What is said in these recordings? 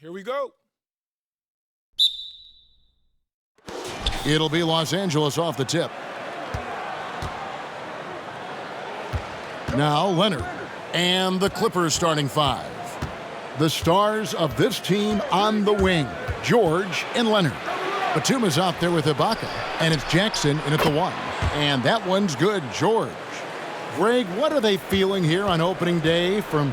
Here we go. It'll be Los Angeles off the tip. Now Leonard and the Clippers starting five. The stars of this team on the wing, George and Leonard. Batuma's out there with Ibaka, and it's Jackson in at the one. And that one's good, George. Greg, what are they feeling here on opening day from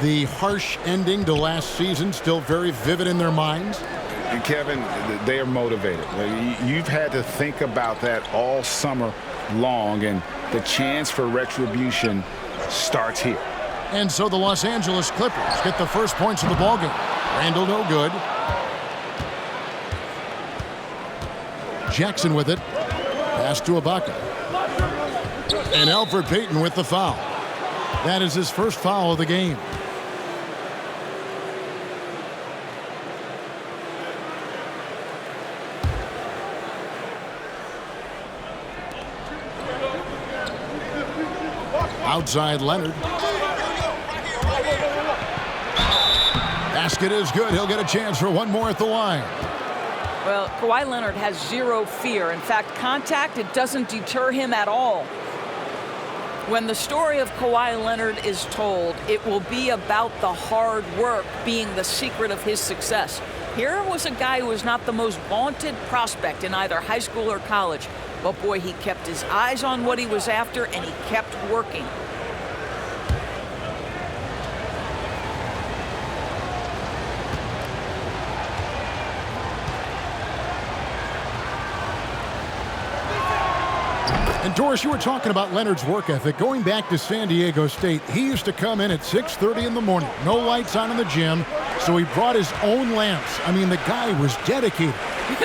the harsh ending to last season, still very vivid in their minds? And Kevin, they are motivated. You've had to think about that all summer long, and the chance for retribution starts here. And so the Los Angeles Clippers get the first points of the ballgame. Randall no good. Jackson with it. Pass to Ibaka. And Elfrid Payton with the foul. That is his first foul of the game. Outside Leonard. Basket is good. He'll get a chance for one more at the line. Well, Kawhi Leonard has zero fear. In fact, contact, it doesn't deter him at all. When the story of Kawhi Leonard is told, it will be about the hard work being the secret of his success. Here was a guy who was not the most vaunted prospect in either high school or college. But boy, he kept his eyes on what he was after, and he kept working. And Doris, you were talking about Leonard's work ethic. Going back to San Diego State, he used to come in at 6:30 in the morning. No lights on in the gym, so he brought his own lamps. I mean, the guy was dedicated.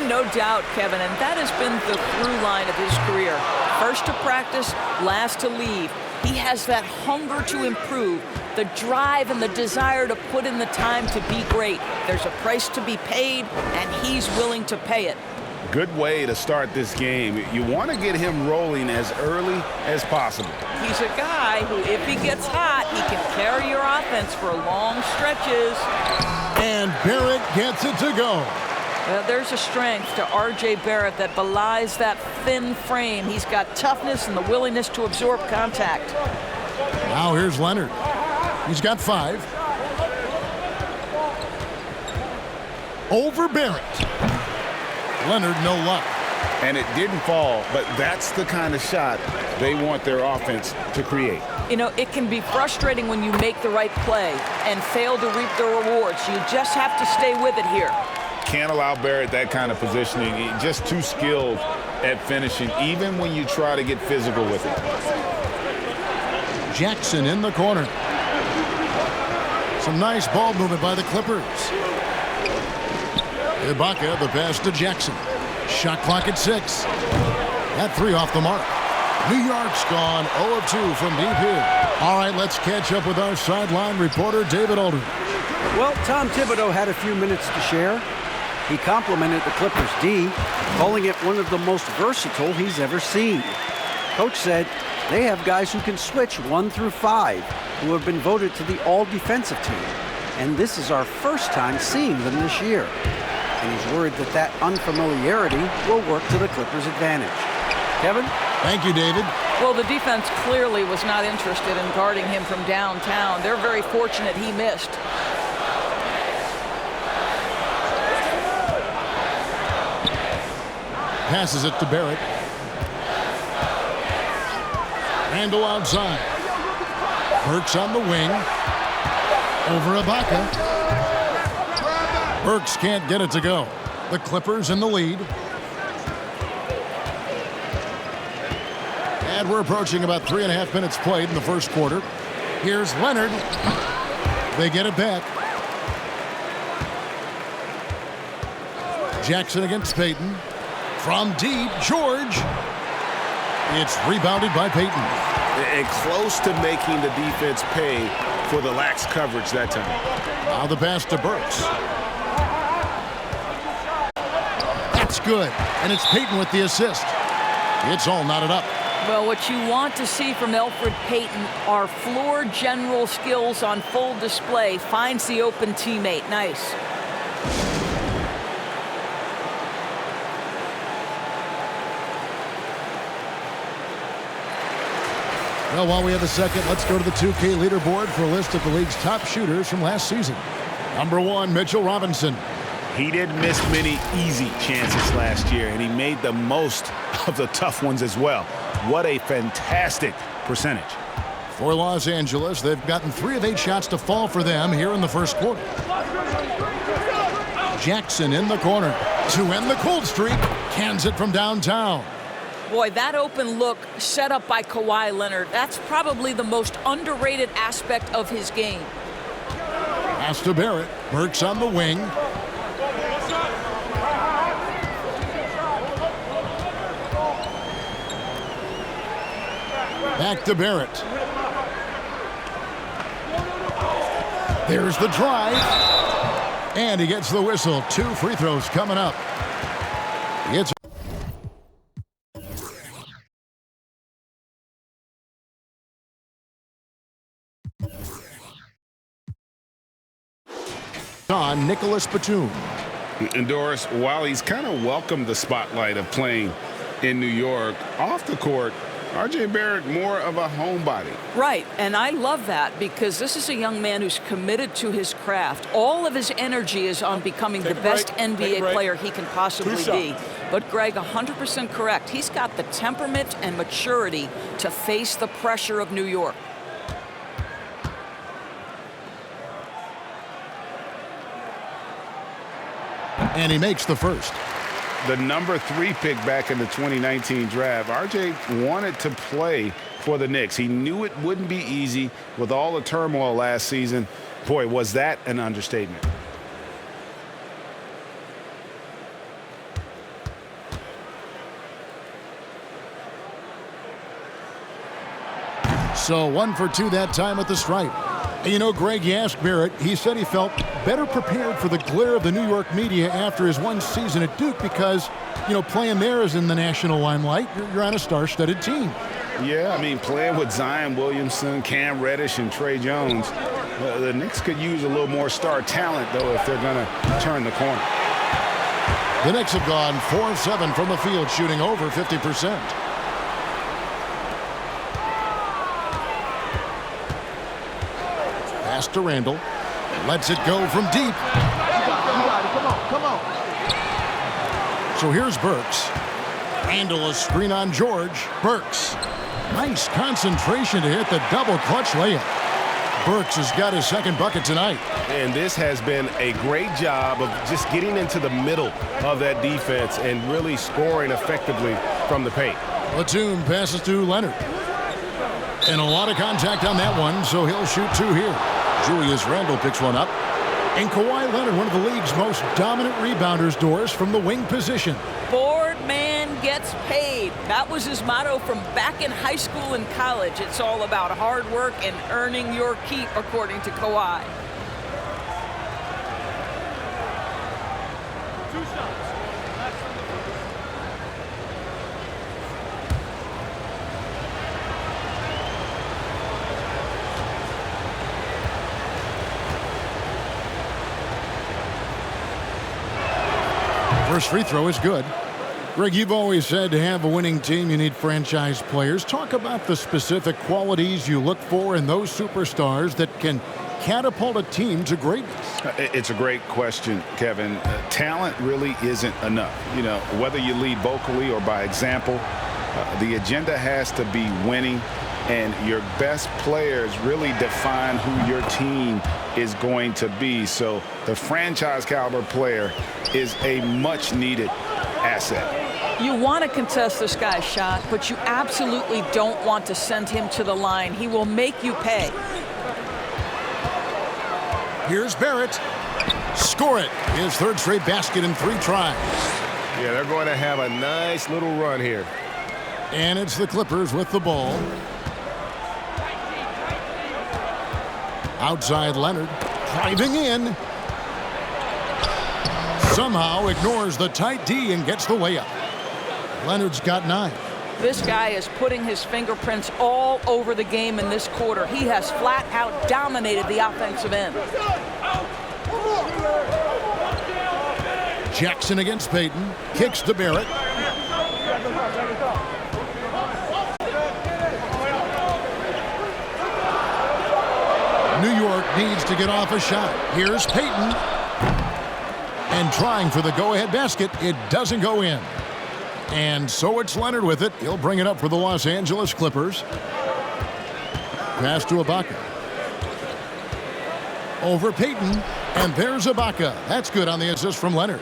No doubt, Kevin, and that has been the through line of his career. First to practice, last to leave. He has that hunger to improve, the drive and the desire to put in the time to be great. There's a price to be paid, and he's willing to pay it. Good way to start this game. You want to get him rolling as early as possible. He's a guy who, if he gets hot, he can carry your offense for long stretches. And Barrett gets it to go. There's a strength to R.J. Barrett that belies that thin frame. He's got toughness and the willingness to absorb contact. Now here's Leonard. He's got 5. Over Barrett. Leonard, no luck. And it didn't fall, but that's the kind of shot they want their offense to create. You know, it can be frustrating when you make the right play and fail to reap the rewards. You just have to stay with it here. Can't allow Barrett that kind of positioning. He's just too skilled at finishing, even when you try to get physical with it. Jackson in the corner. Some nice ball movement by the Clippers. Ibaka, the pass to Jackson. Shot clock at 6. That 3 off the mark. New York's gone 0 of 2 from deep here. All right, let's catch up with our sideline reporter, David Aldridge. Well, Tom Thibodeau had a few minutes to share. He complimented the Clippers' D, calling it one of the most versatile he's ever seen. Coach said they have guys who can switch 1 through 5, who have been voted to the all-defensive team. And this is our first time seeing them this year. And he's worried that that unfamiliarity will work to the Clippers' advantage. Kevin? Thank you, David. Well, the defense clearly was not interested in guarding him from downtown. They're very fortunate he missed. Passes it to Barrett. Randall outside. Burks on the wing. Over Ibaka. Burks can't get it to go. The Clippers in the lead. And we're approaching about 3.5 minutes played in the first quarter. Here's Leonard. They get it back. Jackson against Payton. From deep, George. It's rebounded by Payton. And close to making the defense pay for the lax coverage that time. Now the pass to Burks. That's good. And it's Payton with the assist. It's all knotted up. Well, what you want to see from Elfrid Payton are floor general skills on full display. Finds the open teammate. Nice. Well, while we have a second, let's go to the 2K leaderboard for a list of the league's top shooters from last season. Number 1, Mitchell Robinson. He didn't miss many easy chances last year, and he made the most of the tough ones as well. What a fantastic percentage. For Los Angeles, they've gotten 3 of 8 shots to fall for them here in the first quarter. Jackson in the corner to end the cold streak. Cans it from downtown. Boy, that open look set up by Kawhi Leonard, that's probably the most underrated aspect of his game. Pass to Barrett. Burks on the wing. Back to Barrett. There's the drive. And he gets the whistle. 2 free throws coming up. It's on Nicholas Batum. And Doris, while he's kind of welcomed the spotlight of playing in New York, off the court, R.J. Barrett more of a homebody. Right, and I love that because this is a young man who's committed to his craft. All of his energy is on becoming the best NBA player he can possibly be. But Greg, 100% correct. He's got the temperament and maturity to face the pressure of New York. And he makes the first. The number 3 pick back in the 2019 draft, RJ wanted to play for the Knicks. He knew it wouldn't be easy with all the turmoil last season. Boy, was that an understatement. So 1 for 2 that time at the stripe. And you know, Greg, you asked Barrett, he said he felt better prepared for the glare of the New York media after his 1 season at Duke because, you know, playing there is in the national limelight. You're on a star-studded team. Yeah, I mean, playing with Zion Williamson, Cam Reddish, and Trey Jones, the Knicks could use a little more star talent, though, if they're going to turn the corner. The Knicks have gone 4-7 from the field, shooting over 50%. Pass to Randall. Lets it go from deep. Come on. So here's Burks. Randall, a screen on George. Burks. Nice concentration to hit the double clutch layup. Burks has got his 2nd bucket tonight. And this has been a great job of just getting into the middle of that defense and really scoring effectively from the paint. Batum passes to Leonard. And a lot of contact on that one, so he'll shoot 2 here. Julius Randle picks one up. And Kawhi Leonard, one of the league's most dominant rebounders, Doris, from the wing position. Board man gets paid. That was his motto from back in high school and college. It's all about hard work and earning your keep, according to Kawhi. 2 shots. First free throw is good. Greg, you've always said to have a winning team, you need franchise players. Talk about the specific qualities you look for in those superstars that can catapult a team to greatness. It's a great question, Kevin. Talent really isn't enough. You know, whether you lead vocally or by example, the agenda has to be winning, and your best players really define who your team is going to be. So the franchise caliber player is a much needed asset. You want to contest this guy's shot, but you absolutely don't want to send him to the line. He will make you pay. Here's Barrett. Score it. His 3rd straight basket in 3 tries. Yeah, they're going to have a nice little run here. And it's the Clippers with the ball. Outside Leonard. Driving in. Somehow ignores the tight D and gets the layup. Leonard's got 9. This guy is putting his fingerprints all over the game in this quarter. He has flat out dominated the offensive end. Jackson against Payton. Kicks to Barrett. New York needs to get off a shot. Here's Payton. And trying for the go-ahead basket. It doesn't go in. And so it's Leonard with it. He'll bring it up for the Los Angeles Clippers. Pass to Ibaka. Over Payton. And there's Ibaka. That's good on the assist from Leonard.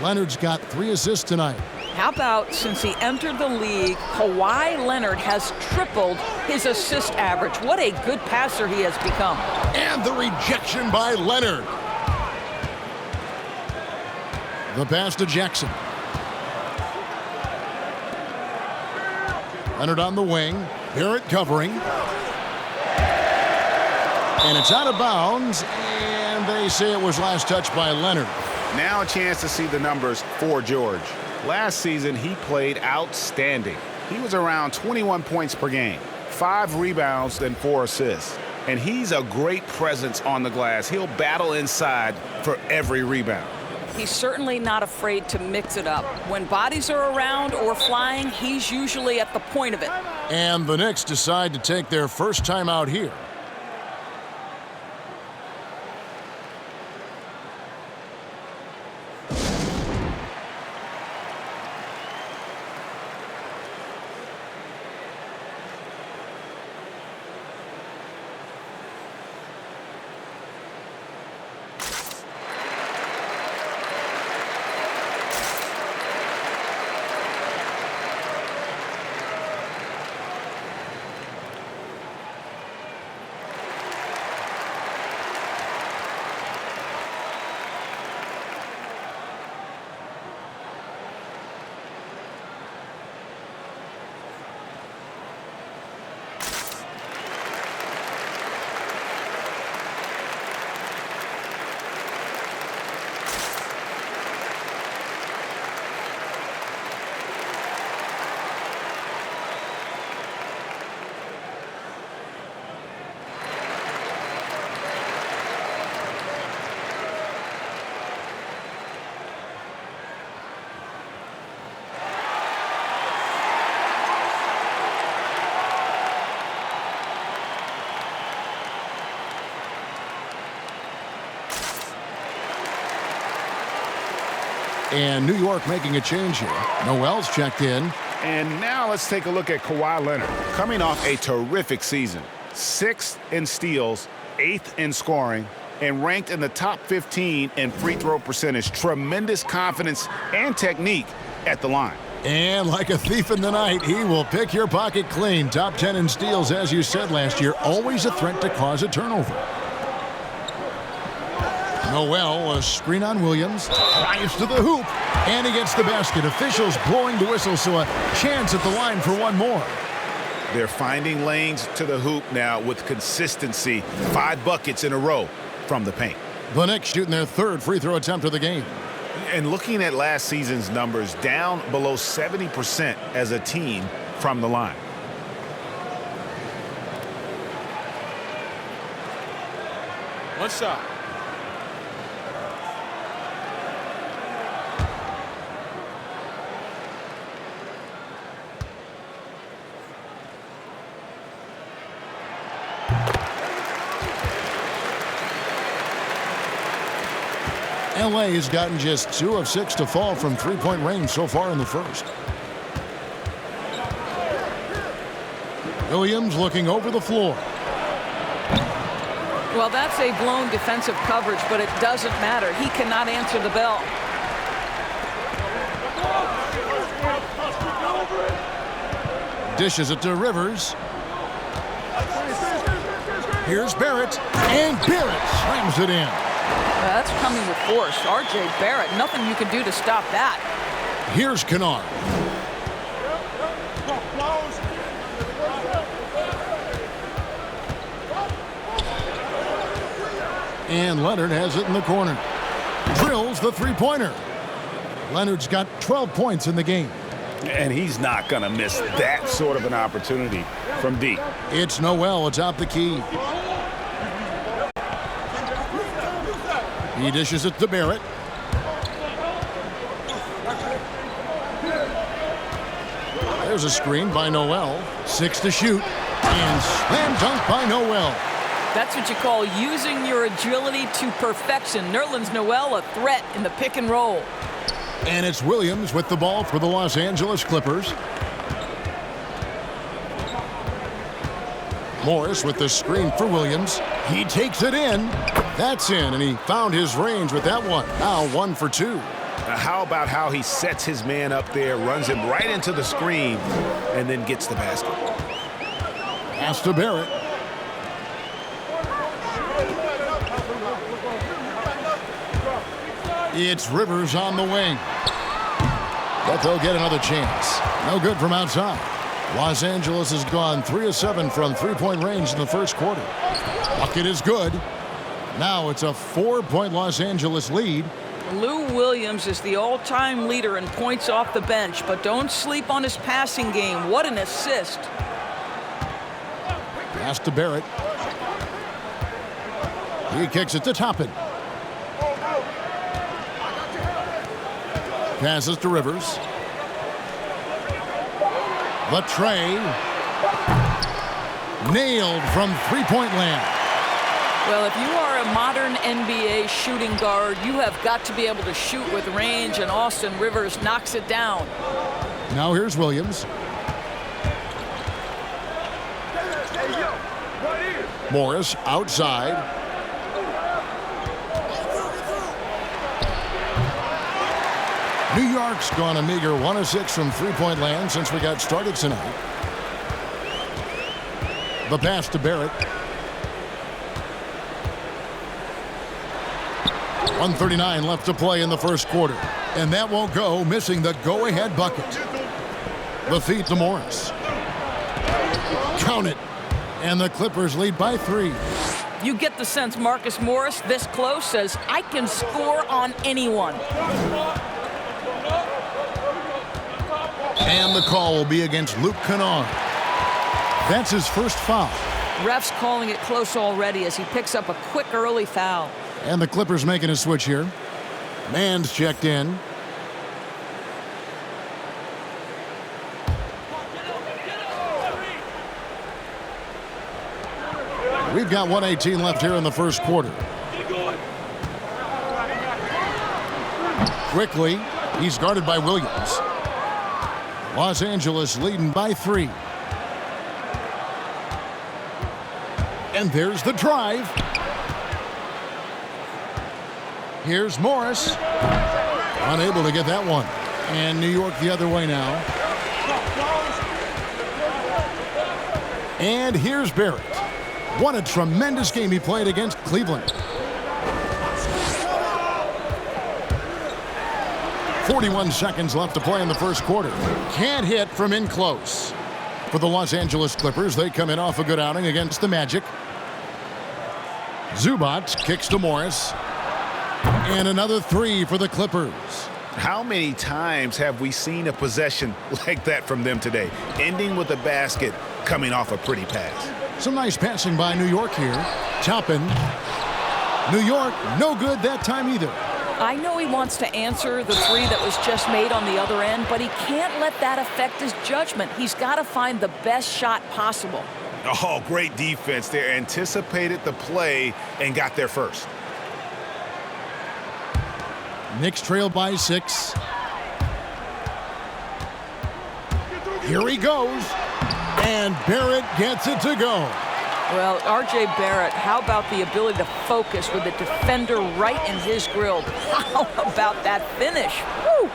Leonard's got 3 assists tonight. How about since he entered the league, Kawhi Leonard has tripled his assist average. What a good passer he has become. And the rejection by Leonard. The pass to Jackson. Leonard on the wing. Barrett covering. And it's out of bounds. And they say it was last touched by Leonard. Now a chance to see the numbers for George. Last season, he played outstanding. He was around 21 points per game, 5 rebounds, and 4 assists. And he's a great presence on the glass. He'll battle inside for every rebound. He's certainly not afraid to mix it up. When bodies are around or flying, he's usually at the point of it. And the Knicks decide to take their first time out here. And New York making a change here. Noel's checked in. And now let's take a look at Kawhi Leonard. Coming off a terrific season. 6th in steals, 8th in scoring, and ranked in the top 15 in free throw percentage. Tremendous confidence and technique at the line. And like a thief in the night, he will pick your pocket clean. Top 10 in steals, as you said last year. Always a threat to cause a turnover. Noel, a screen on Williams, drives to the hoop, and he gets the basket. Officials blowing the whistle, so a chance at the line for one more. They're finding lanes to the hoop now with consistency. 5 buckets in a row from the paint. The Knicks shooting their 3rd free throw attempt of the game. And looking at last season's numbers, down below 70% as a team from the line. One shot. LA has gotten just 2 of 6 to fall from three-point range so far in the first. Williams looking over the floor. Well, that's a blown defensive coverage, but it doesn't matter. He cannot answer the bell. Dishes it to Rivers. Here's Barrett, and Barrett slams it in. That's coming with force. R.J. Barrett, nothing you can do to stop that. Here's Kennard. And Leonard has it in the corner. Drills the three-pointer. Leonard's got 12 points in the game. And he's not going to miss that sort of an opportunity from deep. It's Noel atop the key. He dishes it to Barrett. There's a screen by Noel. 6 to shoot. And slam dunk by Noel. That's what you call using your agility to perfection. Nerlens Noel, a threat in the pick and roll. And it's Williams with the ball for the Los Angeles Clippers. Morris with the screen for Williams. He takes it in. That's in, and he found his range with that one. Now 1 for 2. How about how he sets his man up there, runs him right into the screen, and then gets the basket. Pass to Barrett. It's Rivers on the wing. But they'll get another chance. No good from outside. Los Angeles has gone 3 of 7 from three-point range in the first quarter. Bucket is good. Now it's a 4-point Los Angeles lead. Lou Williams is the all-time leader in points off the bench, but don't sleep on his passing game. What an assist. Pass to Barrett. He kicks it to Toppin. Passes to Rivers. The tray. Nailed from three-point land. Well, if you are a modern NBA shooting guard, you have got to be able to shoot with range, and Austin Rivers knocks it down. Now here's Williams. Morris outside. New York's gone a meager 1 of 6 from three-point land since we got started tonight. The pass to Barrett. 1:39 left to play in the first quarter. And that won't go, missing the go-ahead bucket. The feed to Morris. Count it. And the Clippers lead by 3. You get the sense Marcus Morris, this close, says, I can score on anyone. And the call will be against Luke Kennard. That's his first foul. Ref's calling it close already as he picks up a quick early foul. And the Clippers making a switch here. Mann's checked in. We've got 1:18 left here in the first quarter. Quickly, he's guarded by Williams. Los Angeles leading by 3. And there's the drive. Here's Morris. Unable to get that one. And New York the other way now. And here's Barrett. What a tremendous game he played against Cleveland. 41 seconds left to play in the first quarter. Can't hit from in close. For the Los Angeles Clippers, they come in off a good outing against the Magic. Zubac kicks to Morris. And another 3 for the Clippers. How many times have we seen a possession like that from them today, ending with a basket coming off a pretty pass? Some nice passing by New York here. Toppin. New York, no good that time either. I know he wants to answer the 3 that was just made on the other end, but he can't let that affect his judgment. He's got to find the best shot possible. Oh, great defense there. Anticipated the play and got there first. Knicks trail by 6. Here he goes. And Barrett gets it to go. Well, R.J. Barrett, how about the ability to focus with the defender right in his grill? How about that finish? Woo!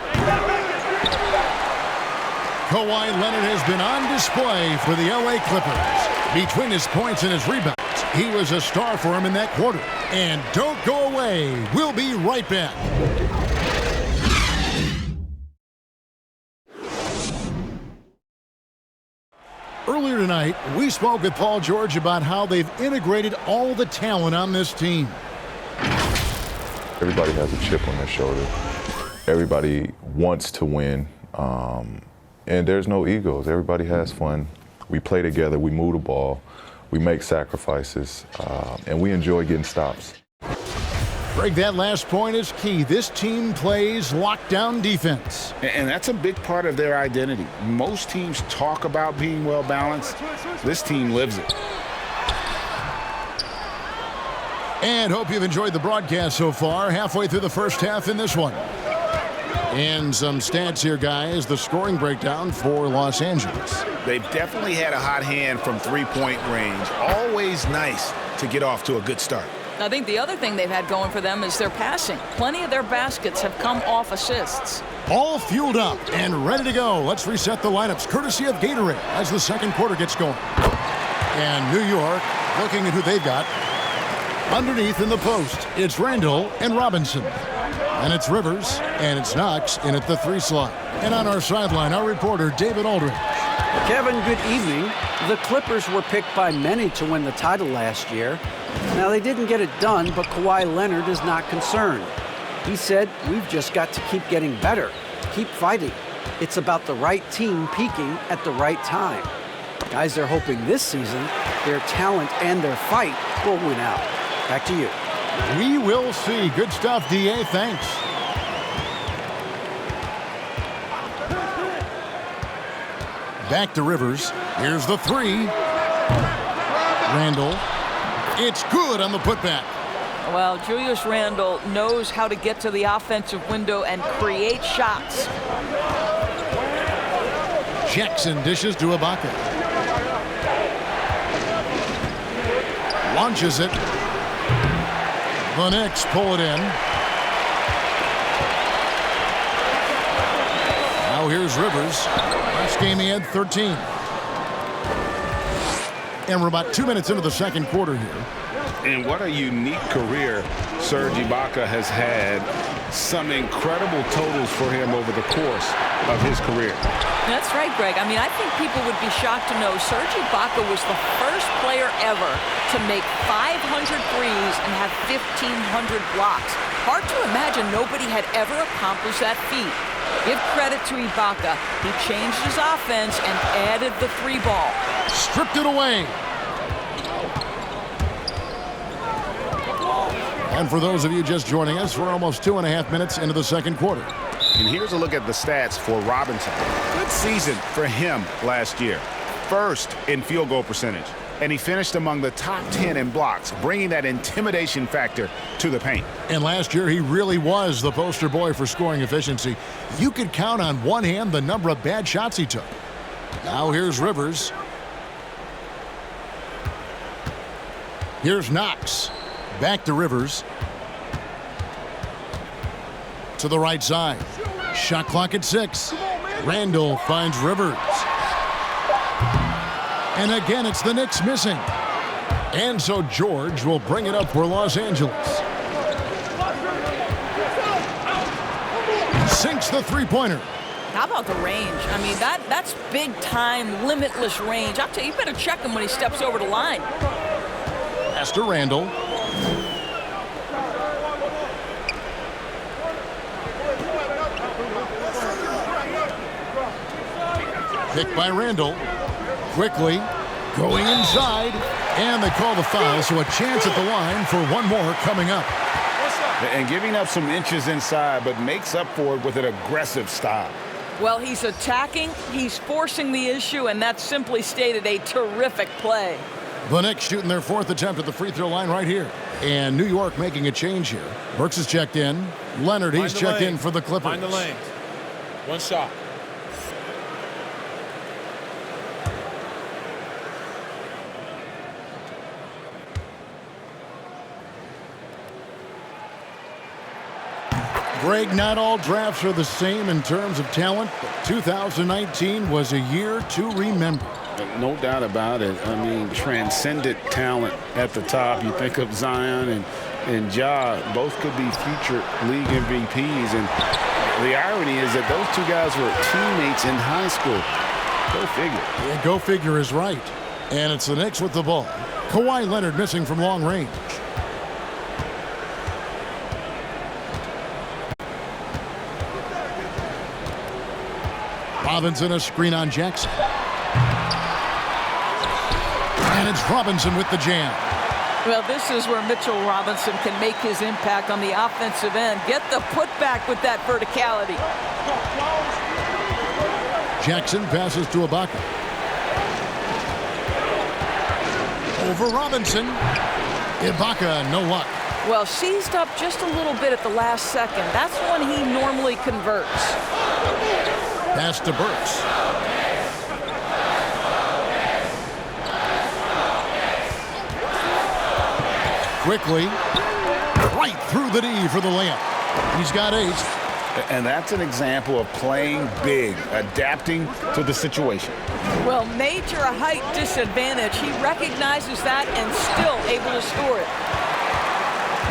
Kawhi Leonard has been on display for the L.A. Clippers. Between his points and his rebounds, he was a star for him in that quarter. And don't go away. We'll be right back. Earlier tonight, we spoke with Paul George about how they've integrated all the talent on this team. Everybody has a chip on their shoulder. Everybody wants to win, and there's no egos. Everybody has fun. We play together, we move the ball, we make sacrifices, and we enjoy getting stops. Greg, that last point is key. This team plays lockdown defense. And that's a big part of their identity. Most teams talk about being well-balanced. This team lives it. And hope you've enjoyed the broadcast so far. Halfway through the first half in this one. And some stats here, guys. The scoring breakdown for Los Angeles. They've definitely had a hot hand from three-point range. Always nice to get off to a good start. I think the other thing they've had going for them is their passing. Plenty of their baskets have come off assists. All fueled up and ready to go. Let's reset the lineups courtesy of Gatorade as the second quarter gets going. And New York looking at who they've got. Underneath in the post, it's Randall and Robinson. And it's Rivers, and it's Knox in at the 3 slot. And on our sideline, our reporter, David Aldridge. Kevin, good evening. The Clippers were picked by many to win the title last year. Now, they didn't get it done, but Kawhi Leonard is not concerned. He said, we've just got to keep getting better, keep fighting. It's about the right team peaking at the right time. Guys, they're hoping this season their talent and their fight will win out. Back to you. We will see. Good stuff, D.A. Thanks. Back to Rivers. Here's the 3. Randall. It's good on the putback. Well, Julius Randle knows how to get to the offensive window and create shots. Jackson dishes to Ibaka. Launches it. The Knicks pull it in. Now here's Rivers. Last game he had 13. And we're about 2 minutes into the second quarter here. And what a unique career Serge Ibaka has had. Some incredible totals for him over the course of his career. That's right, Greg. I mean, I think people would be shocked to know Serge Ibaka was the first player ever to make 500 threes and have 1,500 blocks. Hard to imagine nobody had ever accomplished that feat. Give credit to Ibaka. He changed his offense and added the 3 ball. Stripped it away. And for those of you just joining us, we're almost 2.5 minutes into the second quarter. And here's a look at the stats for Robinson. Good season for him last year. First in field goal percentage. And he finished among the top 10 in blocks, bringing that intimidation factor to the paint. And last year, he really was the poster boy for scoring efficiency. You could count on one hand the number of bad shots he took. Now here's Rivers. Here's Knox. Back to Rivers. To the right side. Shot clock at 6. Randall finds Rivers. And again, it's the Knicks missing. And so George will bring it up for Los Angeles. Sinks the three-pointer. How about the range? I mean, that's big-time, limitless range. I'll tell you, you better check him when he steps over the line. Pass to Randall. Picked by Randall. Quickly going inside. And they call the foul, so a chance at the line for one more coming up. And giving up some inches inside, but makes up for it with an aggressive style. Well, he's attacking, he's forcing the issue, and that's simply stated a terrific play. The Knicks shooting their 4th attempt at the free throw line right here. And New York making a change here. Burks is checked in. Leonard, he's checked in for the Clippers. Find the lane. One shot. Greg, not all drafts are the same in terms of talent, but 2019 was a year to remember. No doubt about it. I mean, transcendent talent at the top. You think of Zion and Ja, both could be future league MVPs. And the irony is that those two guys were teammates in high school. Go figure. Yeah, go figure is right. And it's the Knicks with the ball. Kawhi Leonard missing from long range. Robinson a screen on Jackson. And it's Robinson with the jam. Well, this is where Mitchell Robinson can make his impact on the offensive end. Get the putback with that verticality. Jackson passes to Ibaka. Over Robinson. Ibaka, no luck. Well, seized up just a little bit at the last second. That's when he normally converts. Pass to Burks. Quickly, right through the D for the layup. He's got 8. And that's an example of playing big, adapting to the situation. Well, major height disadvantage. He recognizes that and still able to score it.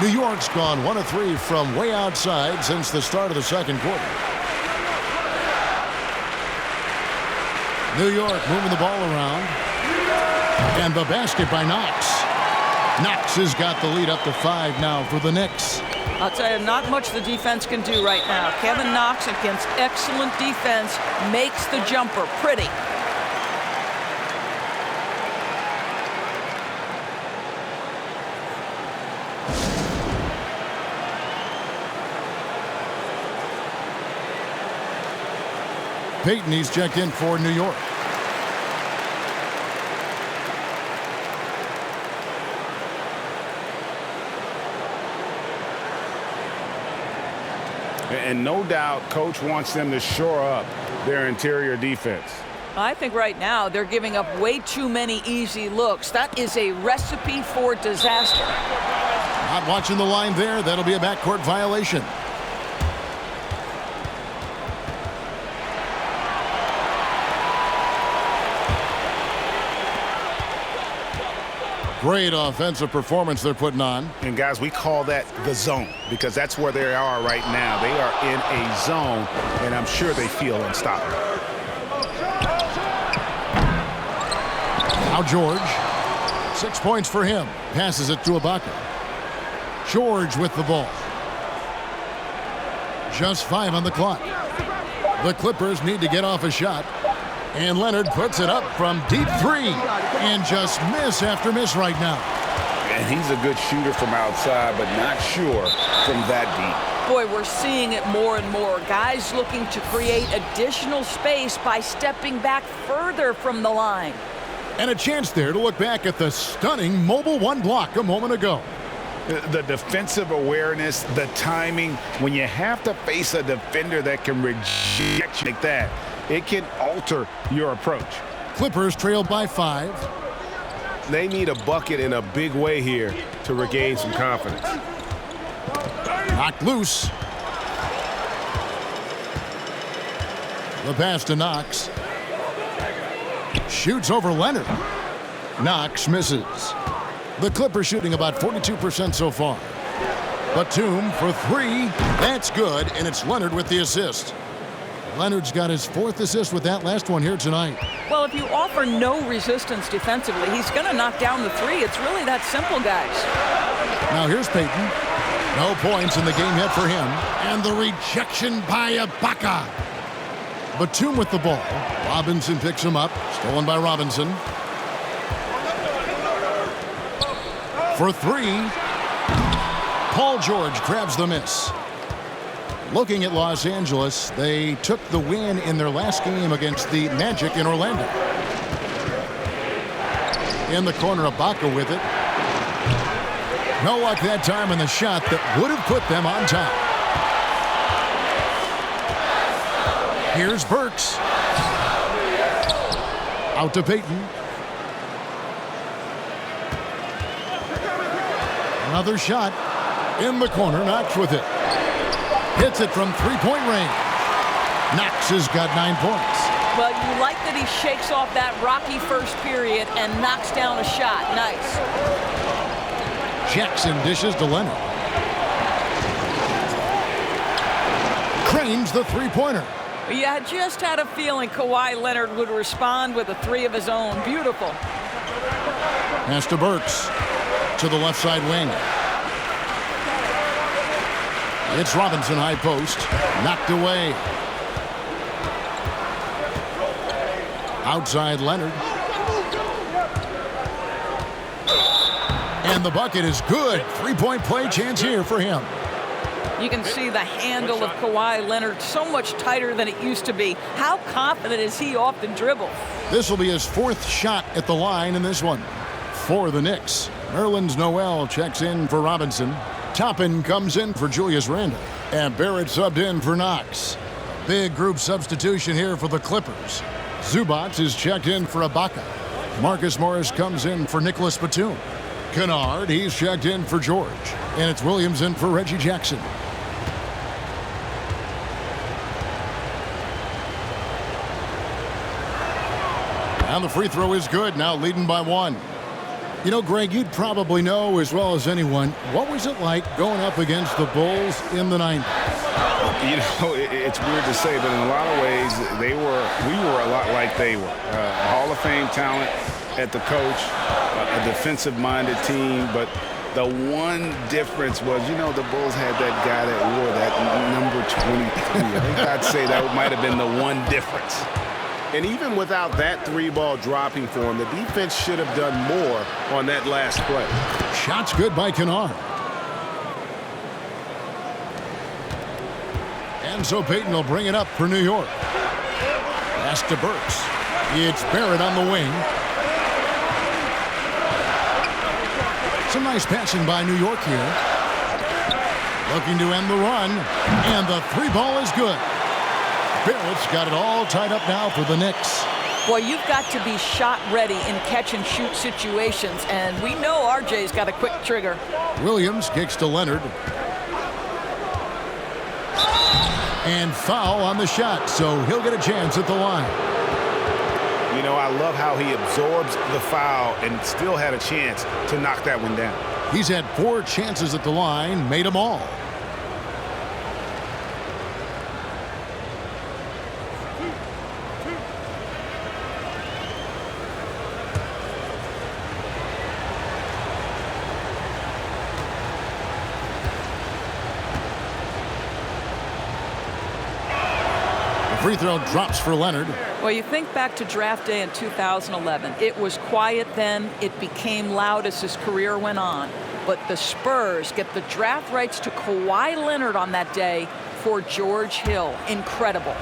New York's gone 1 of 3 from way outside since the start of the second quarter. New York moving the ball around. And the basket by Knox. Knox has got the lead up to 5 now for the Knicks. I'll tell you, not much the defense can do right now. Kevin Knox, against excellent defense, makes the jumper pretty. Payton, he's checked in for New York. And no doubt, Coach wants them to shore up their interior defense. I think right now they're giving up way too many easy looks. That is a recipe for disaster. Not watching the line there. That'll be a backcourt violation. Great offensive performance they're putting on. And guys, we call that the zone because that's where they are right now. They are in a zone, and I'm sure they feel unstoppable. Now George. 6 points for him. Passes it to Ibaka. George with the ball. Just 5 on the clock. The Clippers need to get off a shot. And Leonard puts it up from deep 3. And just miss after miss right now. And he's a good shooter from outside, but not sure from that deep. Boy, we're seeing it more and more. Guys looking to create additional space by stepping back further from the line. And a chance there to look back at the stunning mobile 1 block a moment ago. The defensive awareness, the timing, when you have to face a defender that can reject you like that, it can alter your approach. Clippers trailed by 5. They need a bucket in a big way here to regain some confidence. Knocked loose. The pass to Knox. Shoots over Leonard. Knox misses. The Clippers shooting about 42% so far. Batum for 3. That's good, and it's Leonard with the assist. Leonard's got his 4th assist with that last one here tonight. Well, if you offer no resistance defensively, he's going to knock down the 3. It's really that simple, guys. Now here's Payton. No points in the game yet for him. And the rejection by Ibaka. Batum with the ball. Robinson picks him up. Stolen by Robinson. For 3. Paul George grabs the miss. Looking at Los Angeles, they took the win in their last game against the Magic in Orlando. In the corner, Ibaka with it. No luck that time in the shot that would have put them on top. Here's Burks. Out to Payton. Another shot in the corner. Knox with it. Hits it from 3-point range. Knox has got 9 points. Well, you like that he shakes off that rocky first period and knocks down a shot. Nice. Jackson dishes to Leonard. Cranes the 3-pointer. Yeah, I just had a feeling Kawhi Leonard would respond with a 3 of his own. Beautiful. Pass to Burks. To the left side wing. It's Robinson high post. Knocked away. Outside Leonard. And the bucket is good. Three-point play chance here for him. You can see the handle of Kawhi Leonard so much tighter than it used to be. How confident is he off the dribble? This will be his fourth shot at the line in this one. For the Knicks, Nerlens Noel checks in for Robinson. Toppin comes in for Julius Randle. And Barrett subbed in for Knox. Big group substitution here for the Clippers. Zubac is checked in for Ibaka. Marcus Morris comes in for Nicholas Batum. Kennard, he's checked in for George. And it's Williams in for Reggie Jackson. And the free throw is good, now leading by 1. You know, Greg, you'd probably know as well as anyone, what was it like going up against the Bulls in the 90s? You know, it's weird to say, but in a lot of ways, we were a lot like they were. Hall of Fame talent at the coach, a defensive-minded team, but the one difference was, you know, the Bulls had that guy that wore that number 23. I think I'd say that might have been the one difference. And even without that three-ball dropping for him, the defense should have done more on that last play. Shot's good by Kennard. And so Payton will bring it up for New York. Pass to Burks. It's Barrett on the wing. Some nice passing by New York here. Looking to end the run. And the three ball is good. Barrett's got it all tied up now for the Knicks. Boy, you've got to be shot ready in catch-and-shoot situations, and we know RJ's got a quick trigger. Williams kicks to Leonard. And foul on the shot, so he'll get a chance at the line. You know, I love how he absorbs the foul and still had a chance to knock that one down. He's had 4 chances at the line, made them all. Free throw drops for Leonard. Well, you think back to draft day in 2011. It was quiet then. It became loud as his career went on. But the Spurs get the draft rights to Kawhi Leonard on that day for George Hill. Incredible.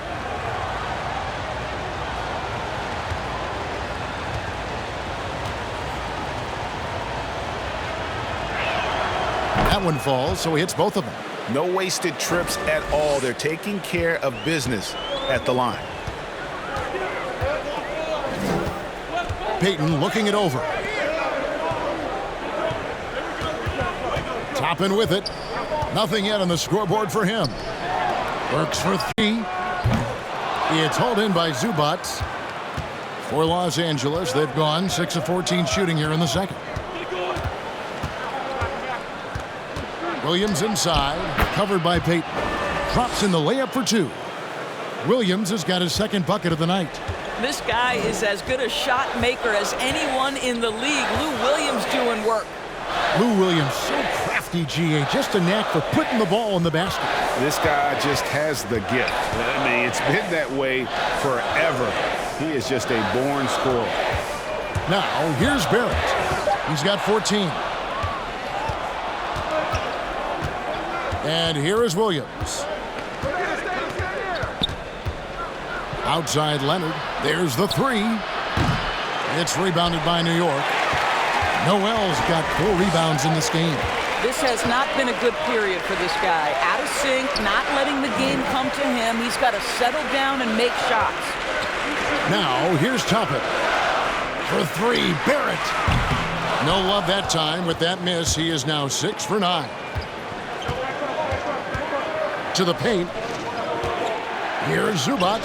That one falls, so he hits both of them. No wasted trips at all. They're taking care of business at the line. Payton looking it over. Toppin with it. Nothing yet on the scoreboard for him. Works for 3. It's hauled in by Zubac. For Los Angeles, they've gone 6 of 14 shooting here in the second. Williams inside, covered by Payton. Drops in the layup for 2. Williams has got his second bucket of the night. This guy is as good a shot maker as anyone in the league. Lou Williams doing work. Lou Williams, so crafty, GA. Just a knack for putting the ball in the basket. This guy just has the gift. I mean, it's been that way forever. He is just a born scorer. Now, here's Barrett. He's got 14. And here is Williams. Outside Leonard. There's the 3. It's rebounded by New York. Noel's got 4 rebounds in this game. This has not been a good period for this guy. Out of sync, not letting the game come to him. He's got to settle down and make shots. Now, here's Toppin. For 3, Barrett. No love that time. With that miss, he is now 6 for 9. To the paint. Here's Zubac.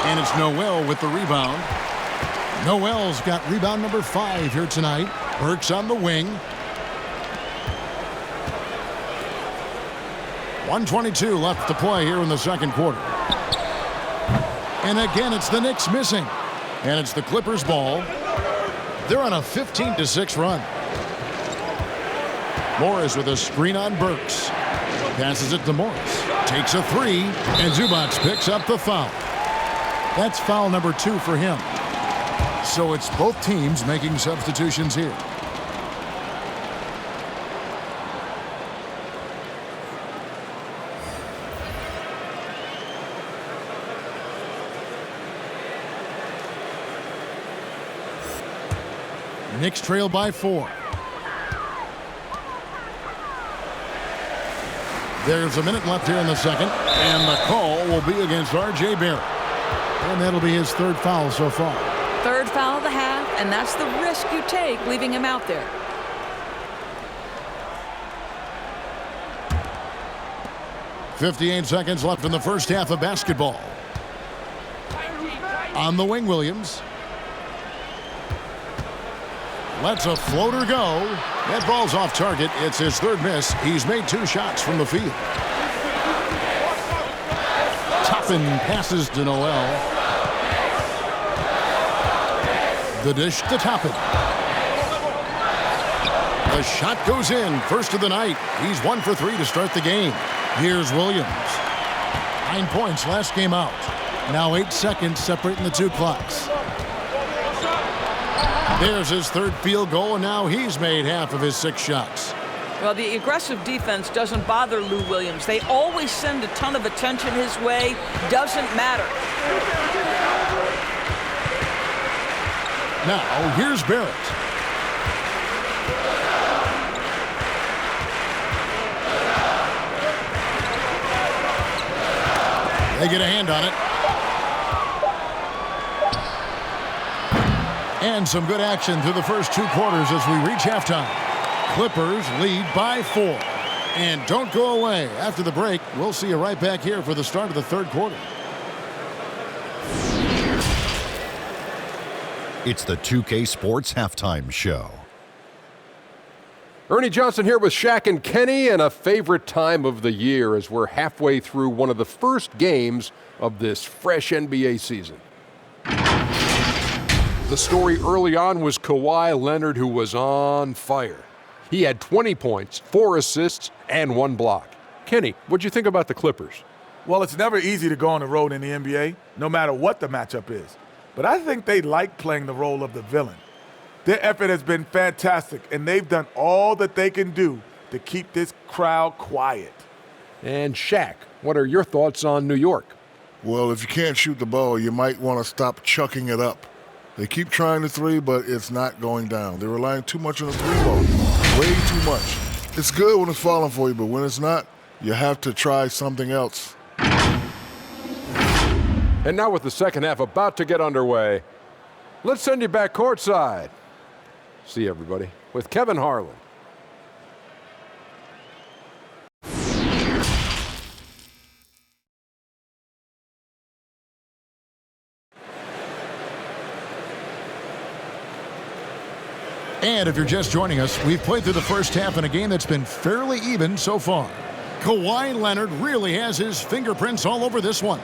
And it's Noel with the rebound. Noel's got rebound number 5 here tonight. Burks on the wing. 1:22 left to play here in the second quarter. And again, it's the Knicks missing. And it's the Clippers' ball. They're on a 15-6 run. Morris with a screen on Burks. Passes it to Morris. Takes a 3. And Zubac picks up the foul. That's foul number 2 for him. So it's both teams making substitutions here. Knicks trail by 4. There's a minute left here in the second, and the call will be against R.J. Barrett. And that'll be his 3rd foul so far. 3rd foul of the half, and that's the risk you take leaving him out there. .58 seconds left in the first half of basketball. On the wing, Williams. Lets a floater go. That ball's off target. It's his 3rd miss. He's made 2 shots from the field. Toppin passes to Noel. The dish to Toppin. The shot goes in. First of the night. He's 1 for 3 to start the game. Here's Williams. 9 points last game out. Now 8 seconds separating the 2 clocks. There's his 3rd field goal, and now he's made half of his 6 shots. Well, the aggressive defense doesn't bother Lou Williams. They always send a ton of attention his way. Doesn't matter. Now, here's Barrett. They get a hand on it. And some good action through the first 2 quarters as we reach halftime. Clippers lead by 4. And don't go away. After the break, we'll see you right back here for the start of the 3rd quarter. It's the 2K Sports Halftime Show. Ernie Johnson here with Shaq and Kenny, and a favorite time of the year as we're halfway through one of the first games of this fresh NBA season. The story early on was Kawhi Leonard, who was on fire. He had 20 points, 4 assists, and 1 block. Kenny, what'd you think about the Clippers? Well, it's never easy to go on the road in the NBA, no matter what the matchup is. But I think they like playing the role of the villain. Their effort has been fantastic, and they've done all that they can do to keep this crowd quiet. And Shaq, what are your thoughts on New York? Well, if you can't shoot the ball, you might want to stop chucking it up. They keep trying the 3, but it's not going down. They're relying too much on the 3 ball. Way too much. It's good when it's falling for you, but when it's not, you have to try something else. And now with the second half about to get underway, let's send you back courtside. See you, everybody, with Kevin Harlan. And if you're just joining us, we've played through the first half in a game that's been fairly even so far. Kawhi Leonard really has his fingerprints all over this one.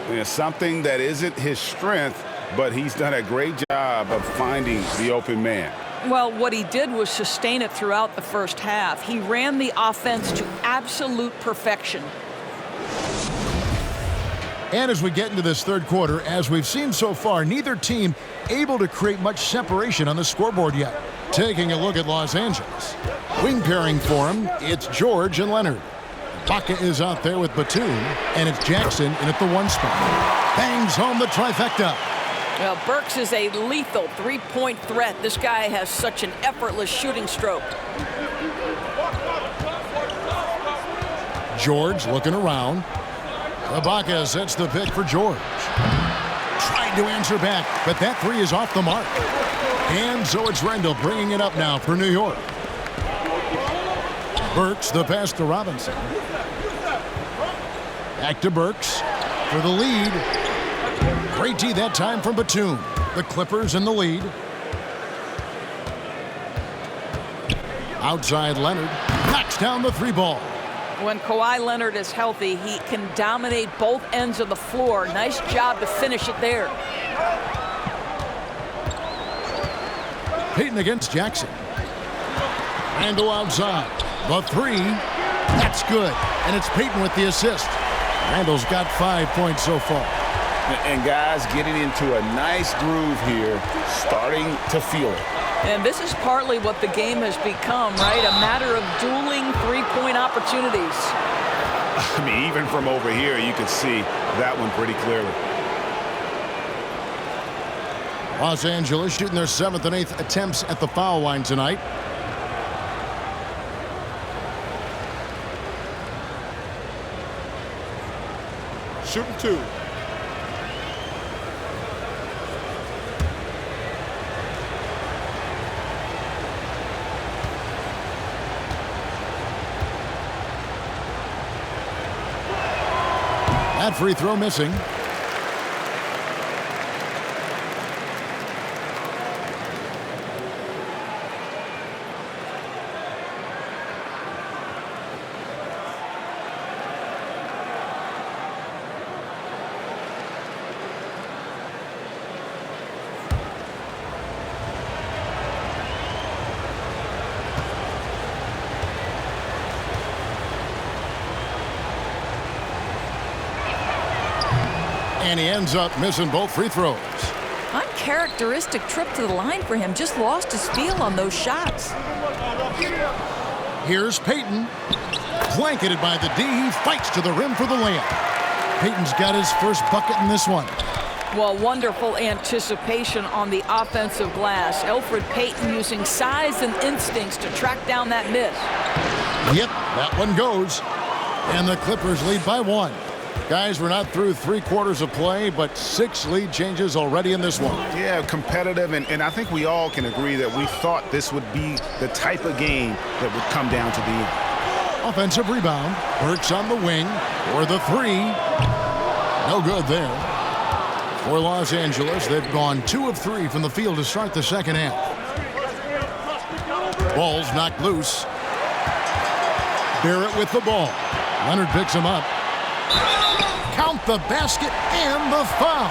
Yeah, something that isn't his strength, but he's done a great job of finding the open man. Well, what he did was sustain it throughout the first half. He ran the offense to absolute perfection. And as we get into this 3rd quarter, as we've seen so far, neither team able to create much separation on the scoreboard yet. Taking a look at Los Angeles. Wing pairing for him, it's George and Leonard. Ibaka is out there with Batum, and it's Jackson in at the 1 spot. Bangs home the trifecta. Well, Burks is a lethal 3-point threat. This guy has such an effortless shooting stroke. George looking around. Ibaka sets the pick for George. Tried to answer back, but that 3 is off the mark. And so it's Randall bringing it up now for New York. Burks the pass to Robinson. Back to Burks for the lead. Great D that time from Batum. The Clippers in the lead. Outside Leonard knocks down the 3 ball. When Kawhi Leonard is healthy, he can dominate both ends of the floor. Nice job to finish it there. Payton against Jackson. Randall outside. The 3. That's good. And it's Payton with the assist. Randall's got 5 points so far. And guys getting into a nice groove here, starting to feel it. And this is partly what the game has become, right? A matter of dueling 3-point opportunities. I mean, even from over here, you can see that one pretty clearly. Los Angeles shooting their 7th and 8th attempts at the foul line tonight. Shooting 2. That free throw missing. And he ends up missing both free throws. Uncharacteristic trip to the line for him. Just lost his feel on those shots. Here's Payton. Blanketed by the D. He fights to the rim for the layup. Payton's got his first bucket in this one. Well, wonderful anticipation on the offensive glass. Elfrid Payton using size and instincts to track down that miss. Yep, that one goes. And the Clippers lead by 1. Guys, we're not through 3 quarters of play, but 6 lead changes already in this one. Yeah, competitive, and I think we all can agree that we thought this would be the type of game that would come down to the end. Offensive rebound. Burks on the wing for the 3. No good there. For Los Angeles, they've gone 2 of 3 from the field to start the second half. Ball's knocked loose. Barrett with the ball. Leonard picks him up. Count the basket and the foul.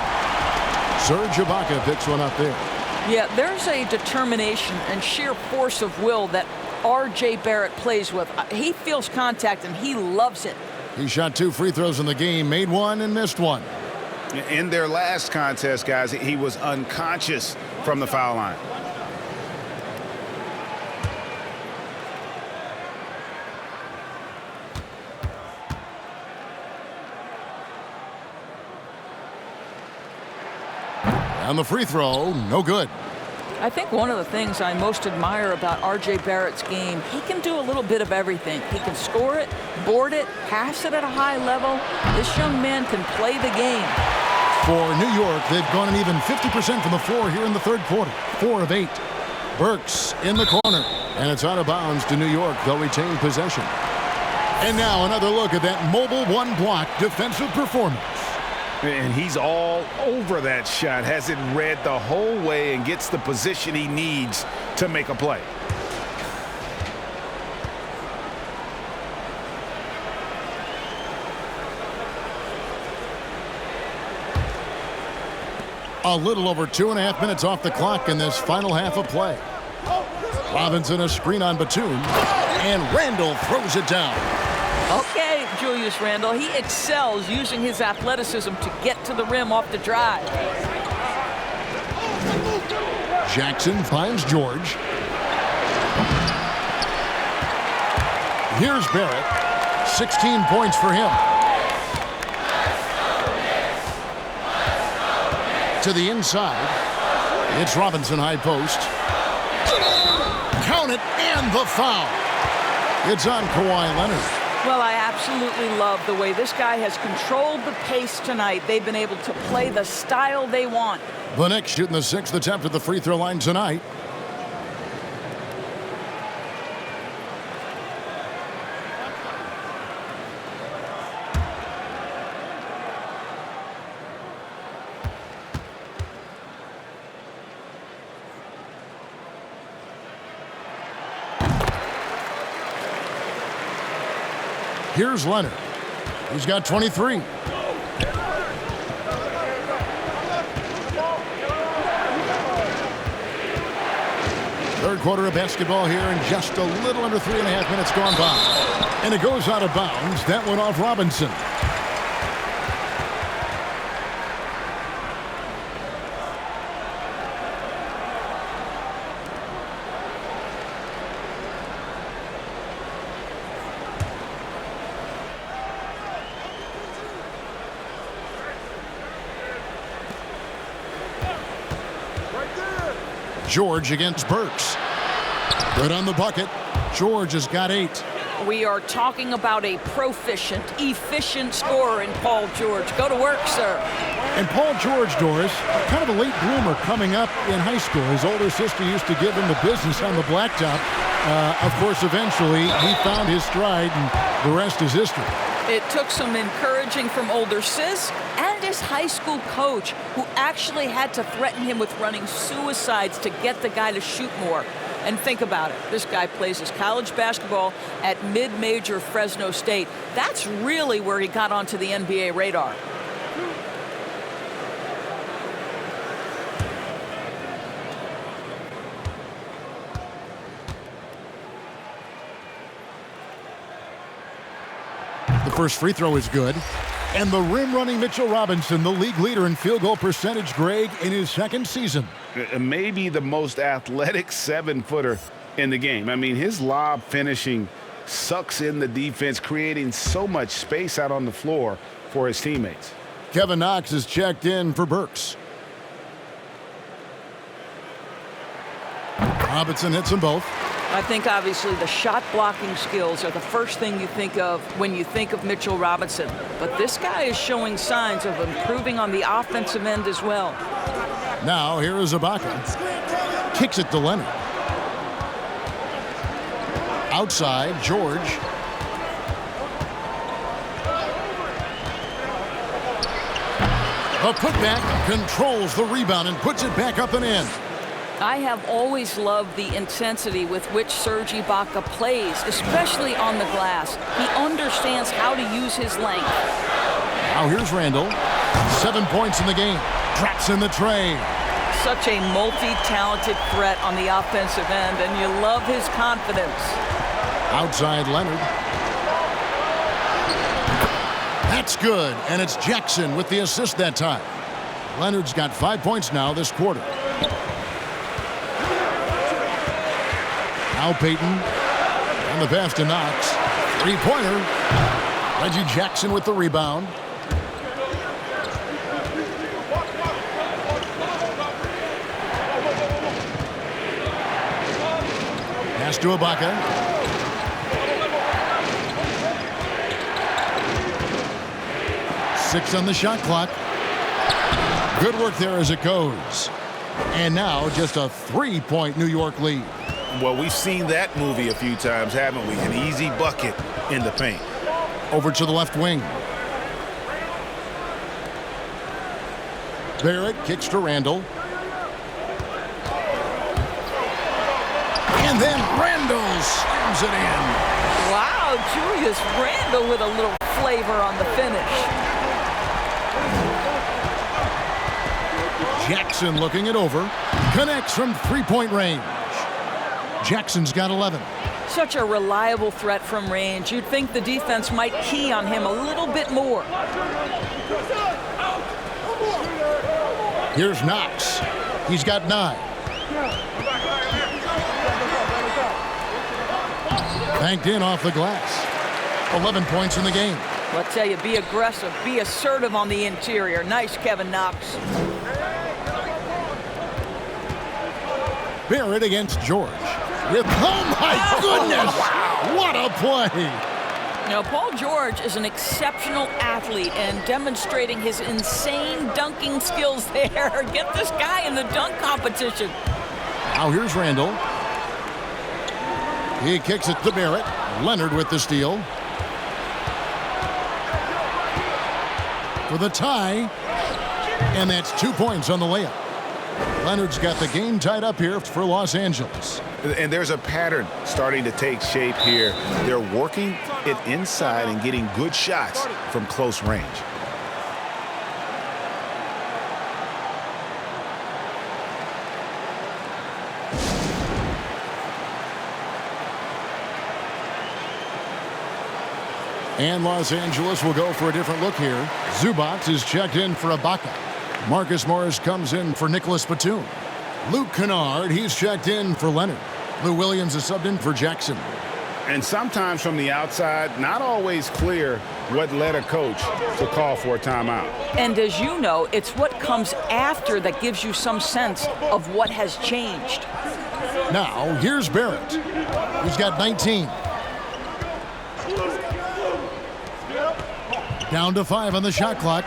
Serge Ibaka picks one up there. Yeah, there's a determination and sheer force of will that R.J. Barrett plays with. He feels contact and he loves it. He shot 2 free throws in the game, made 1 and missed 1. In their last contest, guys, he was unconscious from the foul line. And the free throw, no good. I think one of the things I most admire about R.J. Barrett's game, he can do a little bit of everything. He can score it, board it, pass it at a high level. This young man can play the game. For New York, they've gone an even 50% from the floor here in the third quarter. 4 of 8. Burks in the corner. And it's out of bounds to New York. They'll retain possession. And now another look at that mobile 1-block defensive performance. And he's all over that shot, has it read the whole way and gets the position he needs to make a play. A little over 2.5 minutes off the clock in this final half of play. Robinson a screen on Batum, and Randall throws it down. Okay, Julius Randle, he excels using his athleticism to get to the rim off the drive. Jackson finds George. Here's Barrett. 16 points for him. To the inside. It's Robinson high post. Count it, and the foul. It's on Kawhi Leonard. Well, I absolutely love the way this guy has controlled the pace tonight. They've been able to play the style they want. The Knicks shooting the 6th attempt at the free throw line tonight. Here's Leonard. He's got 23. Third quarter of basketball here, and just a little under 3.5 minutes gone by. And it goes out of bounds. That went off Robinson. George against Burks. Good on the bucket. George has got 8. We are talking about a proficient, efficient scorer in Paul George. Go to work, sir. And Paul George, Doris, kind of a late bloomer coming up in high school. His older sister used to give him the business on the blacktop. Of course, eventually, he found his stride, and the rest is history. It took some encouraging from older sis and his high school coach, who actually had to threaten him with running suicides to get the guy to shoot more. And think about it. This guy plays his college basketball at mid-major Fresno State. That's really where he got onto the NBA radar. The first free throw is good. And the rim-running Mitchell Robinson, the league leader in field goal percentage, Greg, in his second season. Maybe the most athletic 7-footer in the game. I mean, his lob finishing sucks in the defense, creating so much space out on the floor for his teammates. Kevin Knox is checked in for Burks. Robinson hits them both. I think obviously the shot blocking skills are the first thing you think of when you think of Mitchell Robinson. But this guy is showing signs of improving on the offensive end as well. Now here is Ibaka. Kicks it to Leonard. Outside, George. A putback, controls the rebound and puts it back up and in. I have always loved the intensity with which Serge Ibaka plays, especially on the glass. He understands how to use his length. Now here's Randall. 7 points in the game. Drops in the tray. Such a multi-talented threat on the offensive end, and you love his confidence. Outside Leonard. That's good, and it's Jackson with the assist that time. Leonard's got 5 points now this quarter. Now Payton on the pass to Knox. 3-pointer. Reggie Jackson with the rebound. Pass to Ibaka. Six on the shot clock. Good work there as it goes. And now just a 3-point New York lead. Well, we've seen that movie a few times, haven't we? An easy bucket in the paint. Over to the left wing. Barrett kicks to Randall. And then Randall slams it in. Wow, Julius Randall with a little flavor on the finish. Jackson looking it over. Connects from 3-point range. Jackson's got 11. Such a reliable threat from range. You'd think the defense might key on him a little bit more. Here's Knox. He's got 9. Banked in off the glass. 11 points in the game. I'll tell you, be aggressive, be assertive on the interior. Nice, Kevin Knox. Barrett against George. Oh my goodness! What a play! Now, Paul George is an exceptional athlete and demonstrating his insane dunking skills there. Get this guy in the dunk competition. Now here's Randall. He kicks it to Barrett. Leonard with the steal. For the tie. And that's 2 points on the layup. Leonard's got the game tied up here for Los Angeles. And there's a pattern starting to take shape here. They're working it inside and getting good shots from close range. And Los Angeles will go for a different look here. Zubac is checked in for Ibaka. Marcus Morris comes in for Nicholas Batum. Luke Kennard, he's checked in for Leonard. Lou Williams is subbed in for Jackson. And sometimes from the outside, not always clear what led a coach to call for a timeout. And as you know, it's what comes after that gives you some sense of what has changed. Now, here's Barrett. He's got 19. Down to 5 on the shot clock.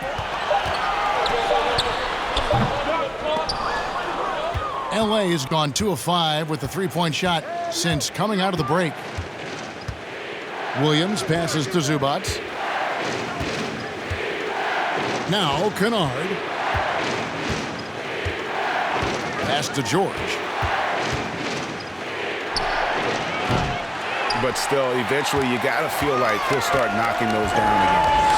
LA has gone 2 of 5 with the three-point shot since coming out of the break. Williams passes to Zubac. Now Kennard. Pass to George. But still, eventually you got to feel like he'll start knocking those down again.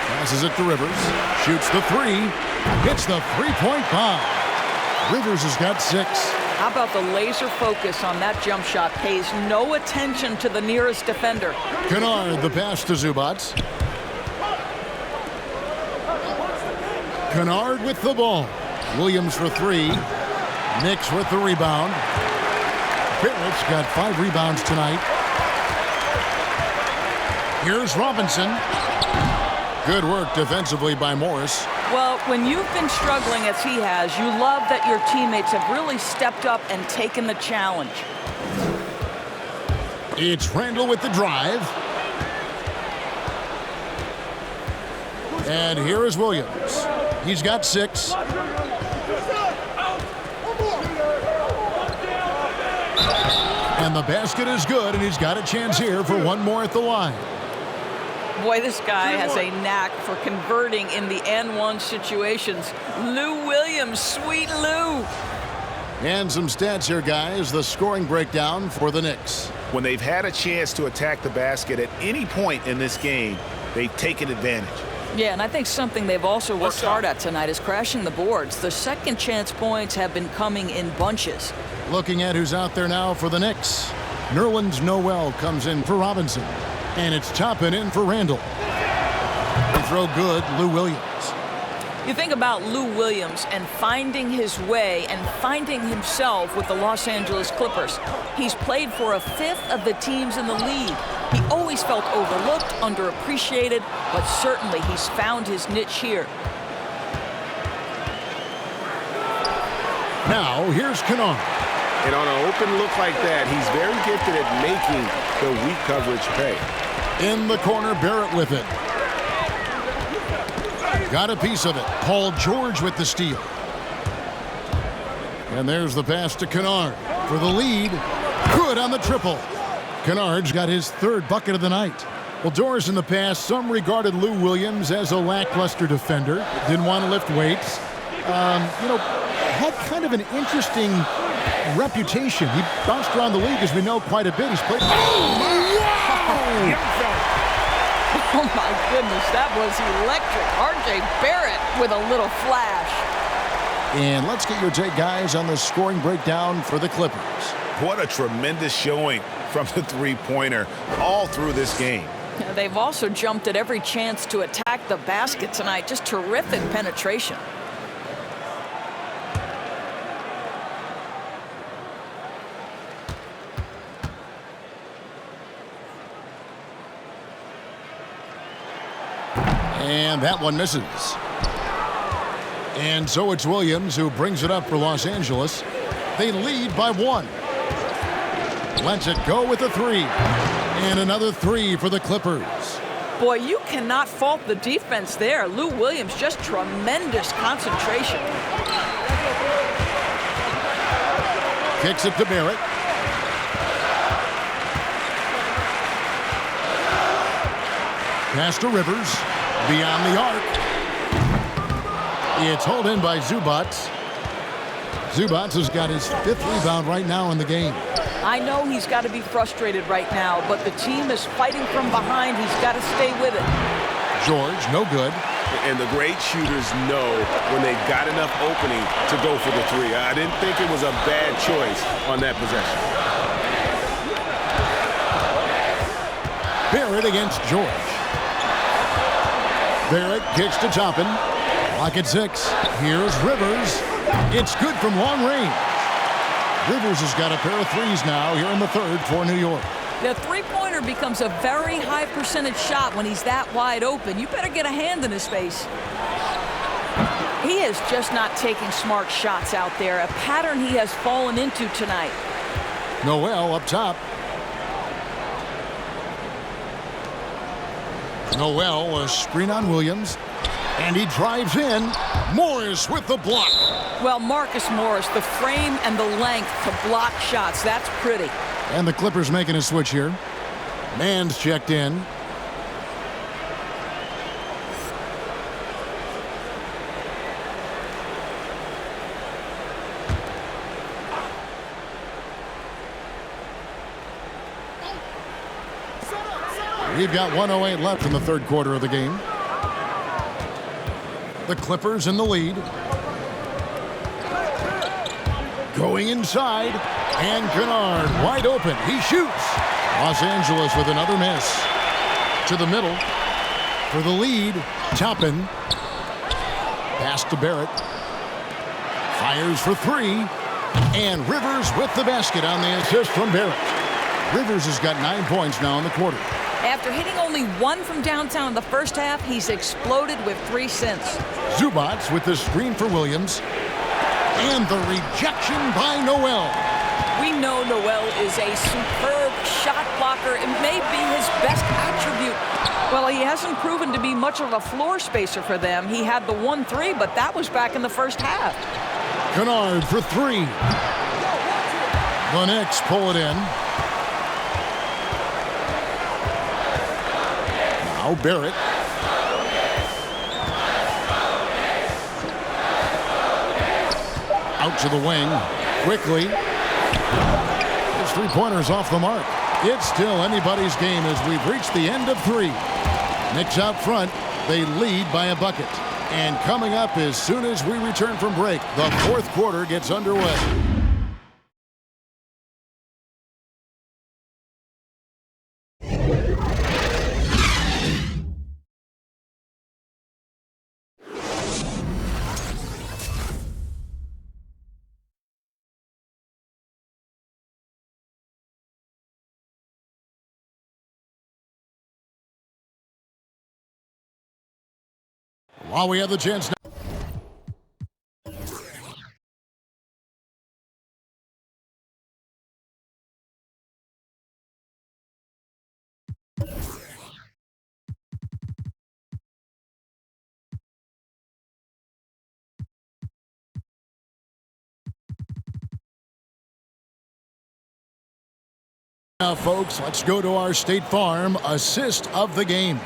Passes it to Rivers. Shoots the 3. Hits the three-point bomb. Rivers has got 6. How about the laser focus on that jump shot? Pays no attention to the nearest defender. Kennard, the pass to Zubac. Kennard with the ball. Williams for 3. Knicks with the rebound. Barrett's got 5 rebounds tonight. Here's Robinson. Good work defensively by Morris. Well, when you've been struggling as he has, you love that your teammates have really stepped up and taken the challenge. It's Randall with the drive. And here is Williams. He's got 6. And the basket is good, and he's got a chance here for one more at the line. Boy, this guy has a knack for converting in the N1 situations. Lou Williams, sweet Lou. And some stats here, guys. The scoring breakdown for the Knicks. When they've had a chance to attack the basket at any point in this game, they've taken advantage. Yeah, and I think something they've also worked hard at tonight is crashing the boards. The second chance points have been coming in bunches. Looking at who's out there now for the Knicks. Nerlens Noel comes in for Robinson. And it's Toppin in for Randall. They throw good, Lou Williams. You think about Lou Williams and finding his way and finding himself with the Los Angeles Clippers. He's played for a fifth of the teams in the league. He always felt overlooked, underappreciated, but certainly he's found his niche here. Now, here's Kennard. And on an open look like that, he's very gifted at making the weak coverage pay. In the corner, Barrett with it. Got a piece of it. Paul George with the steal. And there's the pass to Kennard for the lead. Good on the triple. Kennard's got his 3rd bucket of the night. Well, Doris, in the past, some regarded Lou Williams as a lackluster defender. Didn't want to lift weights. Had kind of an interesting reputation. He bounced around the league, as we know, quite a bit. He's played. Oh my goodness, that was electric. R.J. Barrett with a little flash. And let's get your take, guys, on the scoring breakdown for the Clippers. What a tremendous showing from the three-pointer all through this game. They've also jumped at every chance to attack the basket tonight. Just terrific penetration. And that one misses. And so it's Williams who brings it up for Los Angeles. They lead by 1. Lets it go with a 3. And another 3 for the Clippers. Boy, you cannot fault the defense there. Lou Williams, just tremendous concentration. Kicks it to Barrett. Pass to Rivers. Beyond the arc. It's hauled in by Zubac. Zubac has got his 5th rebound right now in the game. I know he's got to be frustrated right now, but the team is fighting from behind. He's got to stay with it. George, no good. And the great shooters know when they've got enough opening to go for the 3. I didn't think it was a bad choice on that possession. Barrett against George. Barrett kicks to Toppin. Clock at 6. Here's Rivers. It's good from long range. Rivers has got a pair of threes now here in the third for New York. The three-pointer becomes a very high percentage shot when he's that wide open. You better get a hand in his face. He is just not taking smart shots out there, a pattern he has fallen into tonight. Noel up top. Noel, a screen on Williams. And he drives in. Morris with the block. Well, Marcus Morris, the frame and the length to block shots. That's pretty. And the Clippers making a switch here. Mann's checked in. We've got 1:08 left in the third quarter of the game. The Clippers in the lead. Going inside. And Kennard wide open. He shoots. Los Angeles with another miss. To the middle. For the lead. Toppin. Pass to Barrett. Fires for three. And Rivers with the basket on the assist from Barrett. Rivers has got 9 points now in the quarter. After hitting only one from downtown in the first half, he's exploded with three since. Zubats with the screen for Williams. And the rejection by Noel. We know Noel is a superb shot blocker. It may be his best attribute. Well, he hasn't proven to be much of a floor spacer for them. He had the 1-3, but that was back in the first half. Kennard for three. The Knicks pull it in. Now Barrett. Out to the wing. Quickly. His three-pointer's off the mark. It's still anybody's game as we've reached the end of three. Knicks out front. They lead by a bucket. And coming up as soon as we return from break, the fourth quarter gets underway. While we have the chance now. Now, folks, let's go to our State Farm assist of the game.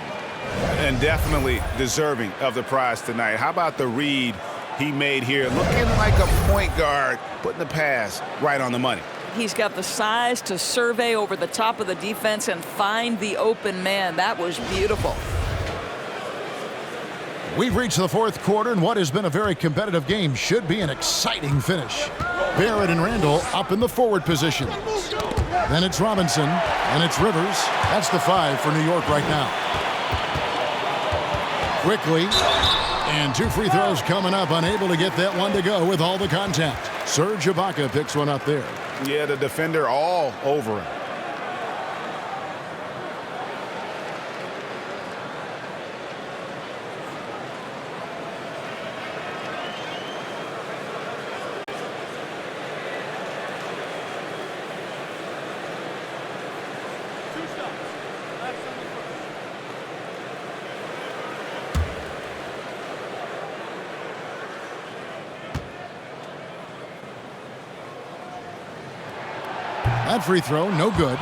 And definitely deserving of the prize tonight. How about the read he made here? Looking like a point guard, putting the pass right on the money. He's got the size to survey over the top of the defense and find the open man. That was beautiful. We've reached the fourth quarter, and what has been a very competitive game should be an exciting finish. Barrett and Randall up in the forward position. Then it's Robinson, and it's Rivers. That's the 5 for New York right now. Quickly, and 2 free throws coming up, unable to get that one to go with all the contact. Serge Ibaka picks one up there. Yeah, the defender all over him. That free throw, no good.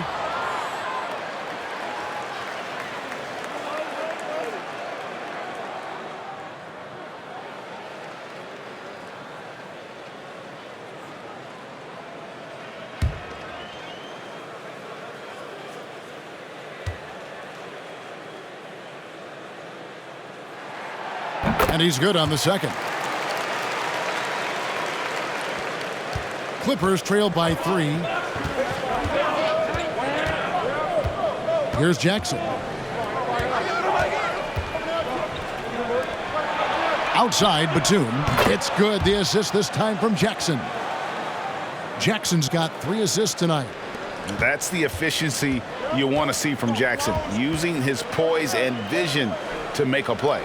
And he's good on the second. Clippers trail by 3. Here's Jackson. Outside, Batum. It's good. The assist this time from Jackson. Jackson's got 3 assists tonight. That's the efficiency you want to see from Jackson, using his poise and vision to make a play.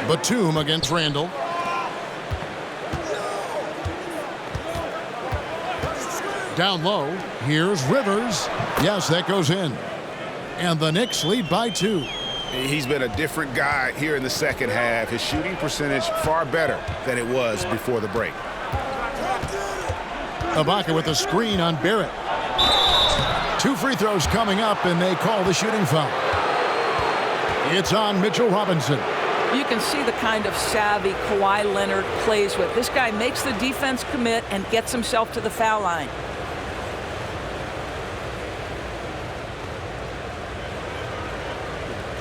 Batum against Randall. Down low, here's Rivers. Yes, that goes in. And the Knicks lead by 2. He's been a different guy here in the second half. His shooting percentage far better than it was before the break. Ibaka with a screen on Barrett. 2 free throws coming up, and they call the shooting foul. It's on Mitchell Robinson. You can see the kind of savvy Kawhi Leonard plays with. This guy makes the defense commit and gets himself to the foul line.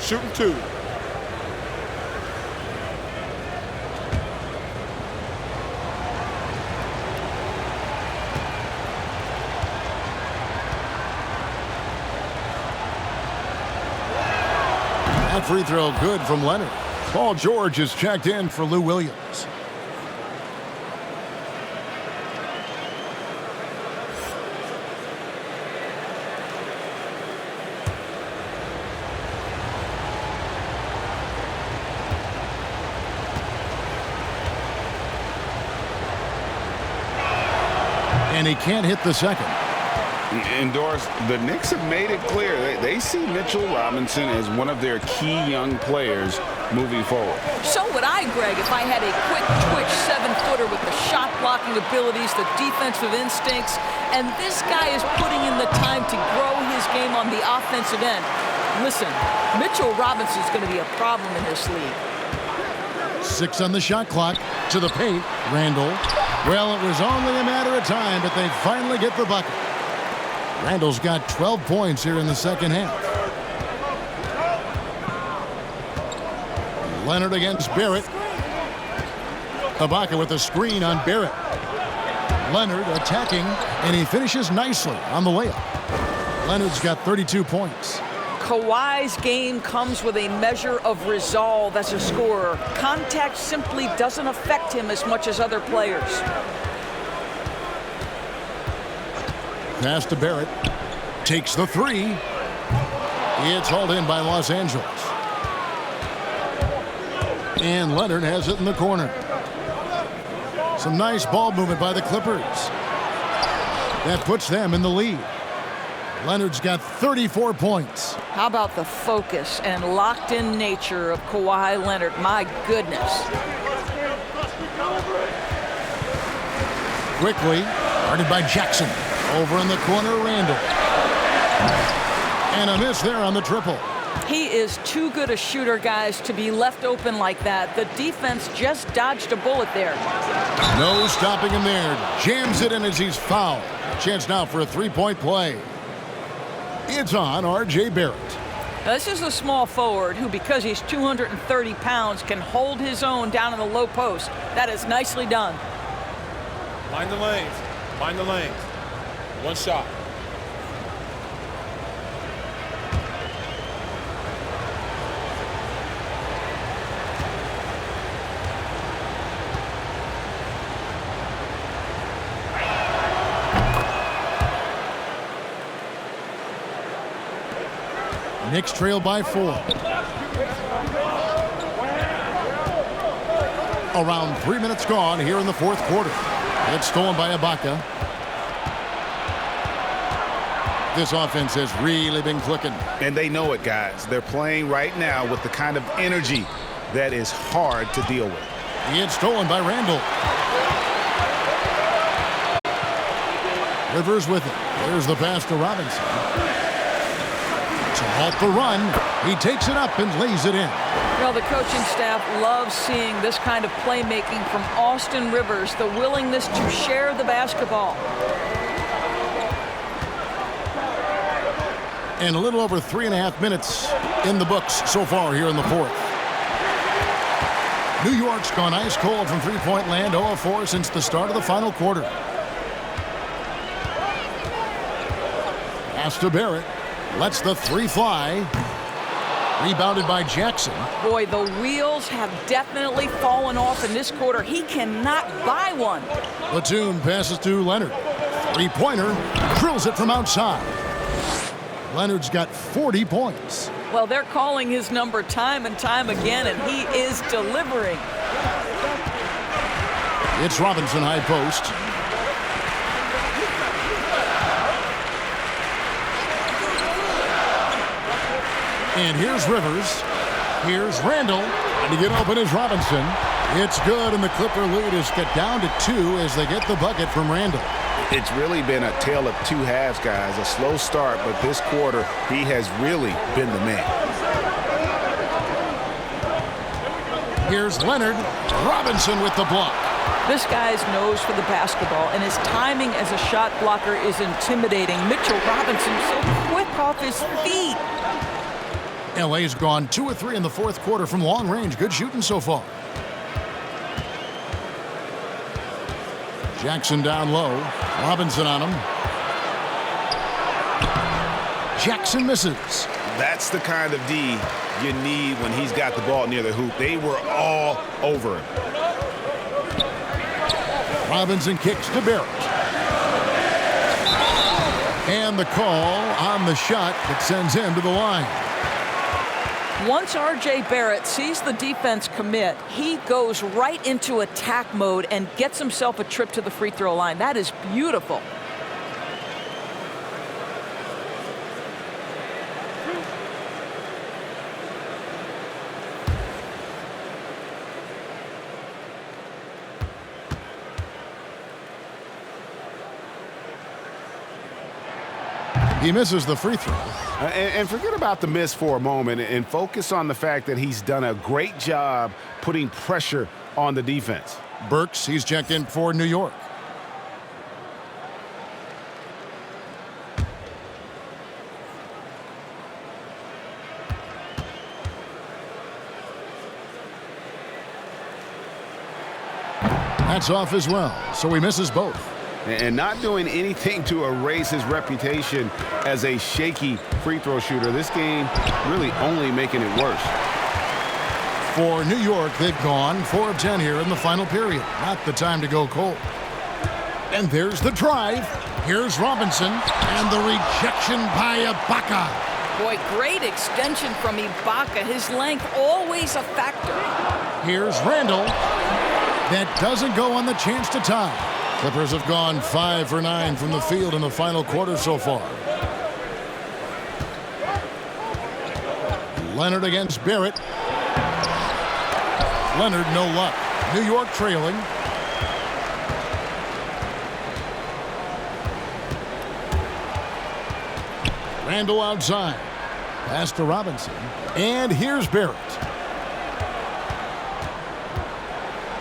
Shooting 2. That free throw good from Leonard. Paul George is checked in for Lou Williams. And he can't hit the second. Indoors, the Knicks have made it clear they see Mitchell Robinson as one of their key young players moving forward. So would I, Greg, if I had a quick twitch 7-footer with the shot blocking abilities, the defensive instincts, and this guy is putting in the time to grow his game on the offensive end. Listen, Mitchell Robinson is going to be a problem in this league. 6 on the shot clock. To the paint, Randall. Well, it was only a matter of time, but they finally get the bucket. Randall's got 12 points here in the second half. Leonard against Barrett. Ibaka with a screen on Barrett. Leonard attacking, and he finishes nicely on the layup. Leonard's got 32 points. Kawhi's game comes with a measure of resolve as a scorer. Contact simply doesn't affect him as much as other players. Pass to Barrett. Takes the 3. It's hauled in by Los Angeles. And Leonard has it in the corner. Some nice ball movement by the Clippers. That puts them in the lead. Leonard's got 34 points. How about the focus and locked-in nature of Kawhi Leonard? My goodness. Quickly, guarded by Jackson. Over in the corner, Randall. And a miss there on the triple. He is too good a shooter, guys, to be left open like that. The defense just dodged a bullet there. No stopping him there. Jams it in as he's fouled. Chance now for a 3-point play. It's on R.J. Barrett. Now, this is a small forward who, because he's 230 pounds, can hold his own down in the low post. That is nicely done. Mind the lanes. Mind the lanes. One shot. Knicks trail by 4. Around 3 minutes gone here in the fourth quarter. It's stolen by Ibaka. This offense has really been clicking. And they know it, guys. They're playing right now with the kind of energy that is hard to deal with. It's stolen by Randall. Rivers with it. There's the pass to Robinson. To halt the run, he takes it up and lays it in. You know, the coaching staff loves seeing this kind of playmaking from Austin Rivers, the willingness to share the basketball. And a little over 3.5 minutes in the books so far here in the fourth. New York's gone ice cold from three-point land, 0 of 4 since the start of the final quarter. Pass to Barrett. Lets the 3 fly. Rebounded by Jackson. Boy, the wheels have definitely fallen off in this quarter. He cannot buy one. Platoon passes to Leonard. Three-pointer, drills it from outside. Leonard's got 40 points. Well, they're calling his number time and time again, and he is delivering. It's Robinson high post. And here's Rivers. Here's Randall. And to get open is Robinson. It's good, and the Clipper lead is cut down to 2 as they get the bucket from Randall. It's really been a tale of two halves, guys. A slow start, but this quarter, he has really been the man. Here's Leonard. Robinson with the block. This guy's nose for the basketball, and his timing as a shot blocker is intimidating. Mitchell Robinson so quick off his feet. LA's gone 2 of 3 in the fourth quarter from long range. Good shooting so far. Jackson down low. Robinson on him. Jackson misses. That's the kind of D you need when he's got the ball near the hoop. They were all over him. Robinson kicks to Barrett. And the call on the shot that sends him to the line. Once R.J. Barrett sees the defense commit, he goes right into attack mode and gets himself a trip to the free throw line. That is beautiful. He misses the free throw. And forget about the miss for a moment and focus on the fact that he's done a great job putting pressure on the defense. Burks, he's checked in for New York. That's off as well, so he misses both. And not doing anything to erase his reputation as a shaky free throw shooter. This game really only making it worse. For New York, they've gone 4 of 10 here in the final period. Not the time to go cold. And there's the drive. Here's Robinson, and the rejection by Ibaka. Boy, great extension from Ibaka. His length always a factor. Here's Randall. That doesn't go on the chance to tie. Clippers have gone 5 for 9 from the field in the final quarter so far. Leonard against Barrett. Leonard, no luck. New York trailing. Randall outside. Pass to Robinson. And here's Barrett.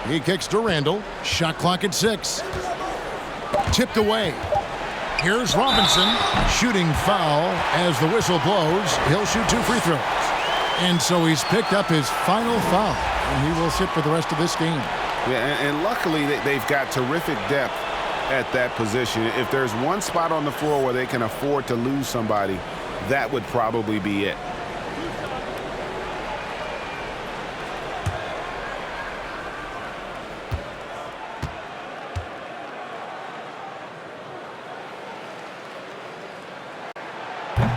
He kicks to Randall. Shot clock at 6. Tipped away. Here's Robinson. Shooting foul as the whistle blows. He'll shoot 2 free throws. And so he's picked up his final foul. And he will sit for the rest of this game. Yeah, and luckily they've got terrific depth at that position. If there's one spot on the floor where they can afford to lose somebody, that would probably be it.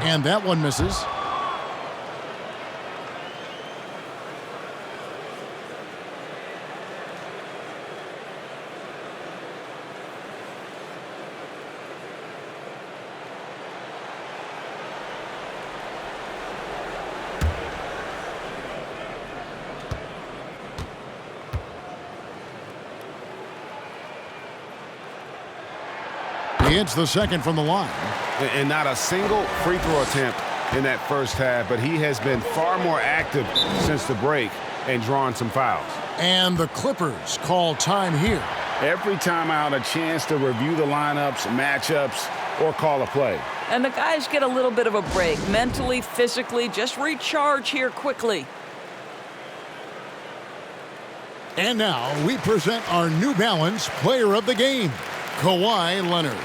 And that one misses. He hits the second from the line. And not a single free throw attempt in that first half, but he has been far more active since the break and drawn some fouls. And the Clippers call time here. Every time out, a chance to review the lineups, matchups, or call a play. And the guys get a little bit of a break, mentally, physically, just recharge here quickly. And now we present our New Balance player of the game, Kawhi Leonard.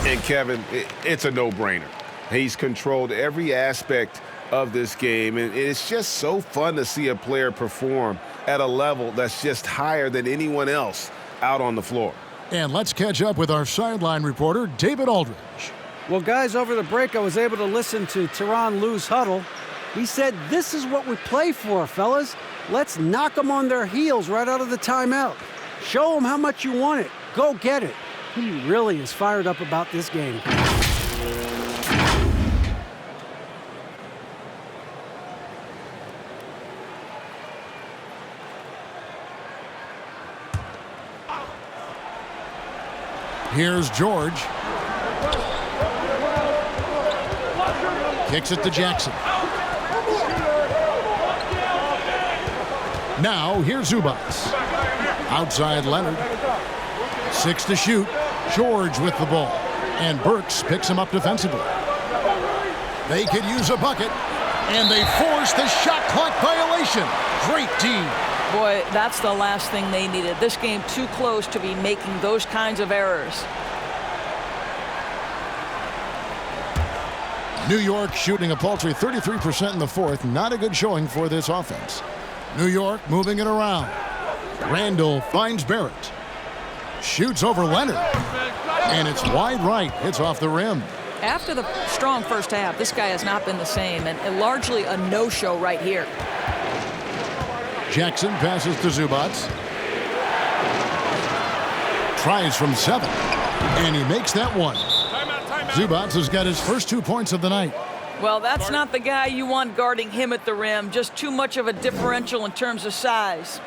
And Kevin, it's a no-brainer. He's controlled every aspect of this game. And it's just so fun to see a player perform at a level that's just higher than anyone else out on the floor. And let's catch up with our sideline reporter, David Aldridge. Well, guys, over the break, I was able to listen to Tyronn Lue's huddle. He said, this is what we play for, fellas. Let's knock them on their heels right out of the timeout. Show them how much you want it. Go get it. He really is fired up about this game. Here's George. Kicks it to Jackson. Now here's Zubats. Outside Leonard. 6 to shoot. George with the ball. And Burks picks him up defensively. They could use a bucket. And they force the shot clock violation. Great D. Boy, that's the last thing they needed. This game too close to be making those kinds of errors. New York shooting a paltry 33% in the fourth. Not a good showing for this offense. New York moving it around. Randall finds Barrett. Shoots over Leonard. And it's wide right. Hits off the rim. After the strong first half, this guy has not been the same, and largely a no-show right here. Jackson passes to Zubats. Tries from 7. And he makes that one. Zubats has got his first 2 points of the night. Well, that's not the guy you want guarding him at the rim. Just too much of a differential in terms of size.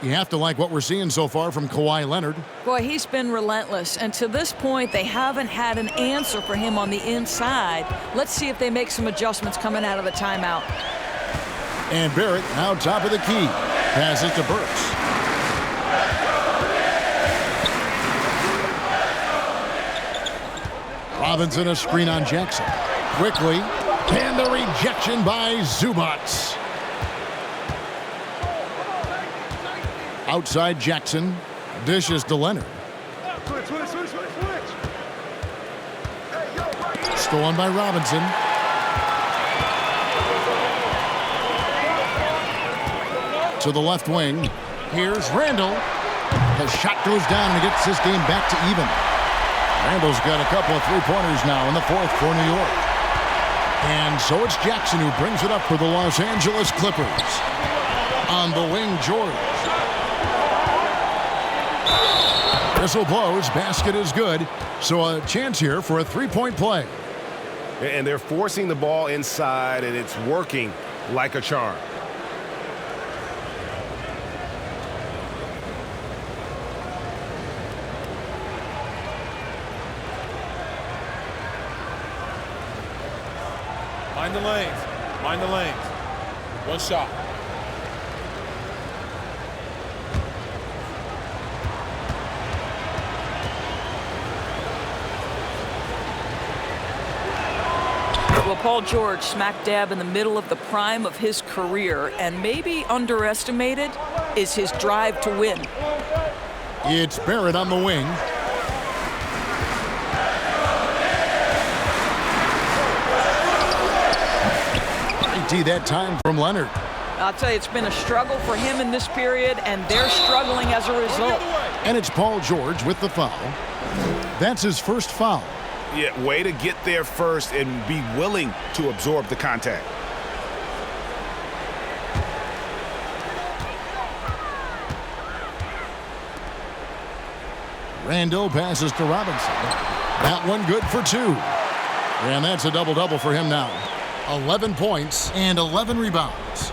You have to like what we're seeing so far from Kawhi Leonard. Boy, he's been relentless, and to this point, they haven't had an answer for him on the inside. Let's see if they make some adjustments coming out of the timeout. And Barrett now top of the key. Passes to Burks. Robinson a screen on Jackson. Quickly, and the rejection by Zubats. Outside Jackson, dishes to Leonard. Stolen by Robinson. To the left wing. Here's Randall. The shot goes down and gets this game back to even. Randall's got a couple of three-pointers now in the fourth for New York. And so it's Jackson who brings it up for the Los Angeles Clippers. On the wing, George. Whistle blows, basket is good, so a chance here for a three-point play. And they're forcing the ball inside, and it's working like a charm. Mind the lanes. Mind the lanes. One shot. Well, Paul George smack dab in the middle of the prime of his career, and maybe underestimated is his drive to win. It's Barrett on the wing. Great that time from Leonard. I'll tell you, it's been a struggle for him in this period, and they're struggling as a result. And it's Paul George with the foul. That's his first foul. Yeah, way to get there first and be willing to absorb the contact. Randall passes to Robinson. That one good for 2. And that's a double-double for him now. 11 points and 11 rebounds.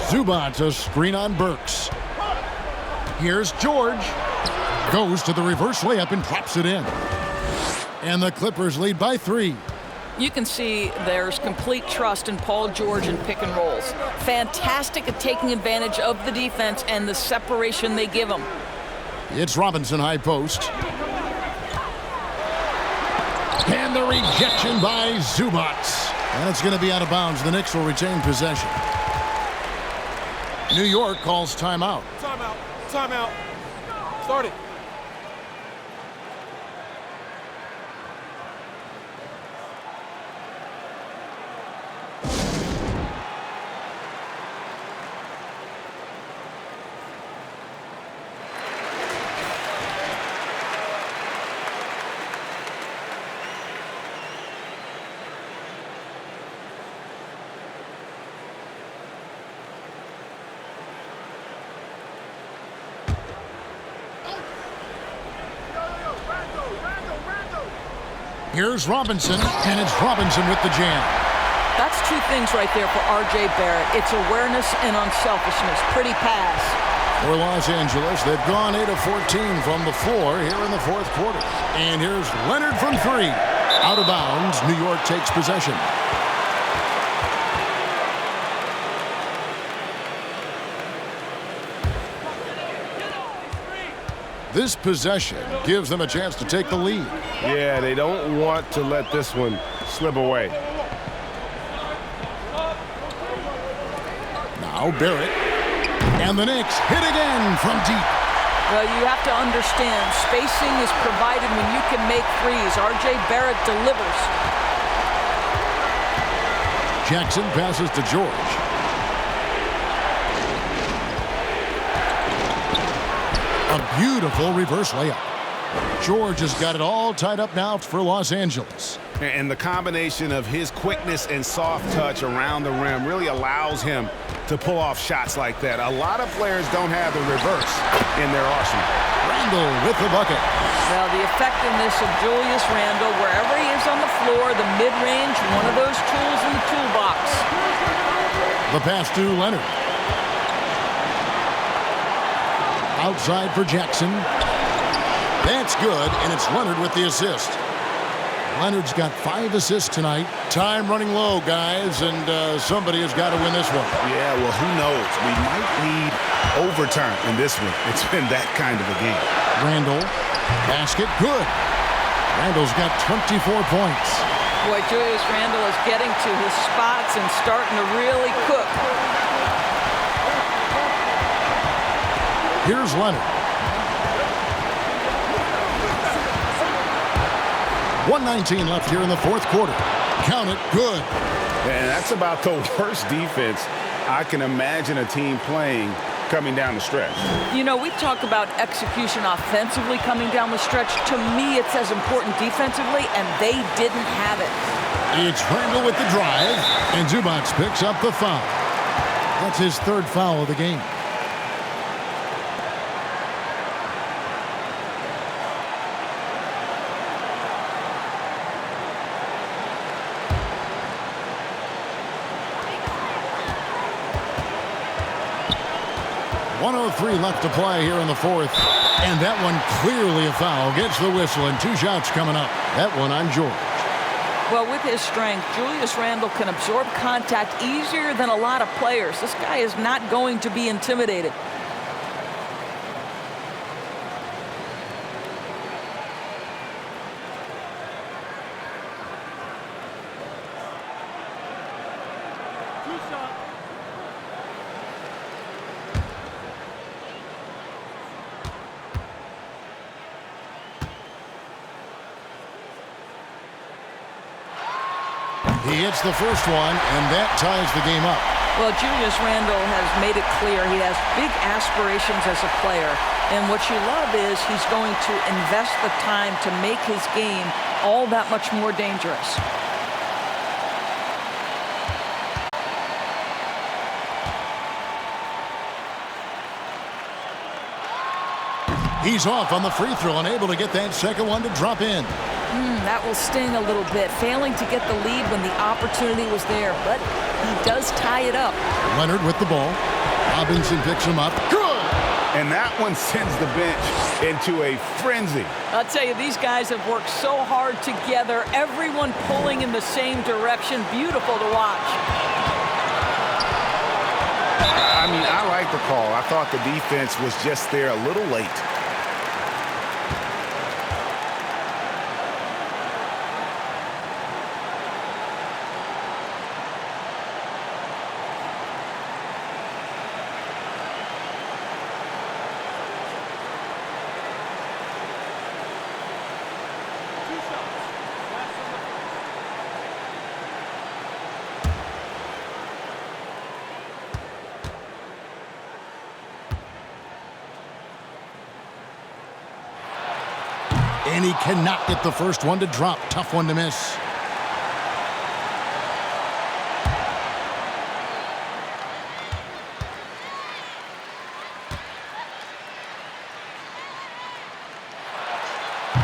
Zubats a screen on Burks. Here's George. Goes to the reverse layup and drops it in. And the Clippers lead by 3. You can see there's complete trust in Paul George in pick and rolls. Fantastic at taking advantage of the defense and the separation they give him. It's Robinson high post. And the rejection by Zubac. And it's going to be out of bounds. The Knicks will retain possession. New York calls timeout. Timeout. Timeout. Start it. Here's Robinson, and it's Robinson with the jam. That's two things right there for R.J. Barrett. It's awareness and unselfishness. Pretty pass. For Los Angeles, they've gone 8 of 14 from the floor here in the fourth quarter. And here's Leonard from three. Out of bounds, New York takes possession. This possession gives them a chance to take the lead. Yeah, they don't want to let this one slip away. Now Barrett. And the Knicks hit again from deep. Well, you have to understand, spacing is provided when you can make threes. R.J. Barrett delivers. Jackson passes to George. A beautiful reverse layup. George has got it all tied up now for Los Angeles. And the combination of his quickness and soft touch around the rim really allows him to pull off shots like that. A lot of players don't have the reverse in their arsenal. Randle with the bucket. Well, the effectiveness of Julius Randle, wherever he is on the floor, the mid-range, one of those tools in the toolbox. The pass to Leonard. Outside for Jackson. That's good, and it's Leonard with the assist. Leonard's got 5 assists tonight. Time running low, guys, and somebody has got to win this one. Yeah, well, who knows? We might need overtime in this one. It's been that kind of a game. Randle, basket, good. Randle's got 24 points. Boy, Julius Randle is getting to his spots and starting to really cook. Here's Leonard. 1:19 left here in the fourth quarter. Count it, good. And that's about the worst defense I can imagine a team playing coming down the stretch. You know, we talk about execution offensively coming down the stretch. To me, it's as important defensively, and they didn't have it. It's Randle with the drive, and Zubac picks up the foul. That's his third foul of the game. .103 left to play here in the fourth. And that one clearly a foul. Gets the whistle, and 2 shots coming up. That one on George. Well, with his strength, Julius Randle can absorb contact easier than a lot of players. This guy is not going to be intimidated. He hits the first one, and that ties the game up. Well, Julius Randle has made it clear he has big aspirations as a player. And what you love is he's going to invest the time to make his game all that much more dangerous. He's off on the free throw, unable to get that second one to drop in. That will sting a little bit, failing to get the lead when the opportunity was there, but he does tie it up. Leonard with the ball. Robinson picks him up. Good! And that one sends the bench into a frenzy. I'll tell you, these guys have worked so hard together, everyone pulling in the same direction. Beautiful to watch. I mean, I like the call. I thought the defense was just there a little late. And he cannot get the first one to drop. Tough one to miss.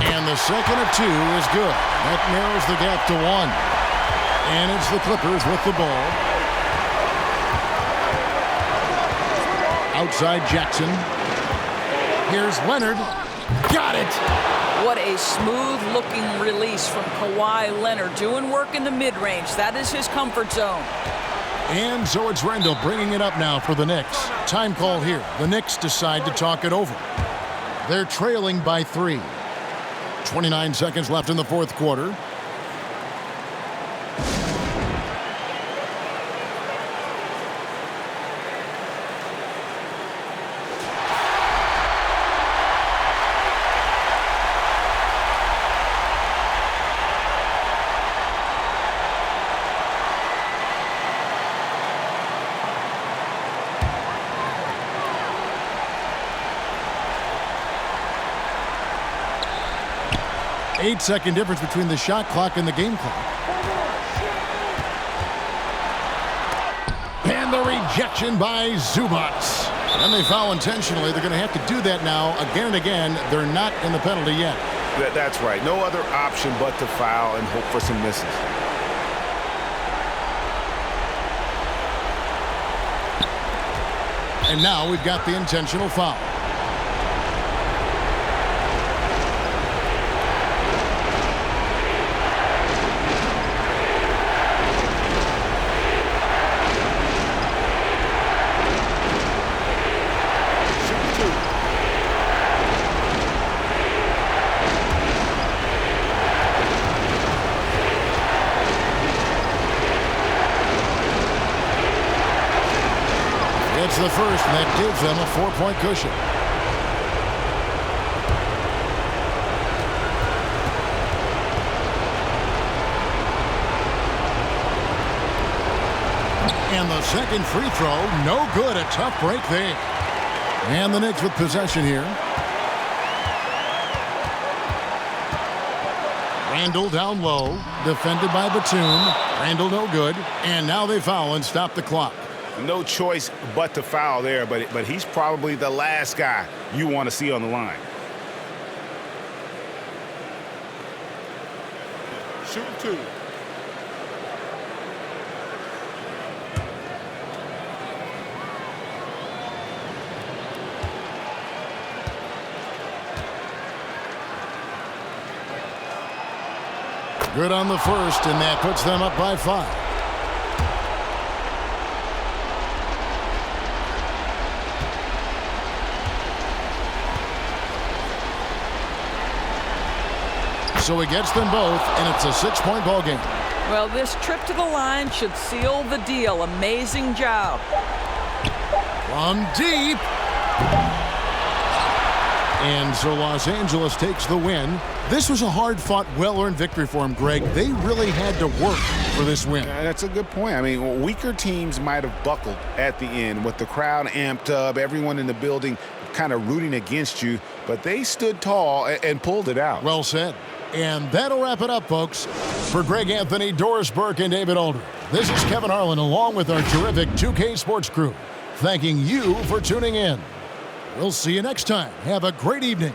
And the second of two is good. That narrows the gap to 1. And it's the Clippers with the ball. Outside Jackson. Here's Leonard. Got it! What a smooth-looking release from Kawhi Leonard. Doing work in the mid-range. That is his comfort zone. And so it's Randall bringing it up now for the Knicks. Time call here. The Knicks decide to talk it over. They're trailing by 3. 29 seconds left in the fourth quarter. Eight-second difference between the shot clock and the game clock. And the rejection by Zubac. And they foul intentionally. They're going to have to do that now again and again. They're not in the penalty yet. That's right. No other option but to foul and hope for some misses. And now we've got the intentional foul. It's the first, and that gives them a 4-point cushion. And the second free throw, no good. A tough break there. And the Knicks with possession here. Randall down low, defended by Batum. Randall no good, and now they foul and stop the clock. No choice but to foul there, but he's probably the last guy you want to see on the line. Shoot 2. Good on the first, and that puts them up by 5. So he gets them both, and it's a 6-point ball game. Well, this trip to the line should seal the deal. Amazing job. From deep. And so Los Angeles takes the win. This was a hard-fought, well-earned victory for them, Greg. They really had to work for this win. That's a good point. I mean, weaker teams might have buckled at the end with the crowd amped up, everyone in the building kind of rooting against you, but they stood tall and pulled it out. Well said. And that'll wrap it up, folks. For Greg Anthony, Doris Burke, and David Aldridge, this is Kevin Harlan along with our terrific 2K Sports crew, thanking you for tuning in. We'll see you next time. Have a great evening.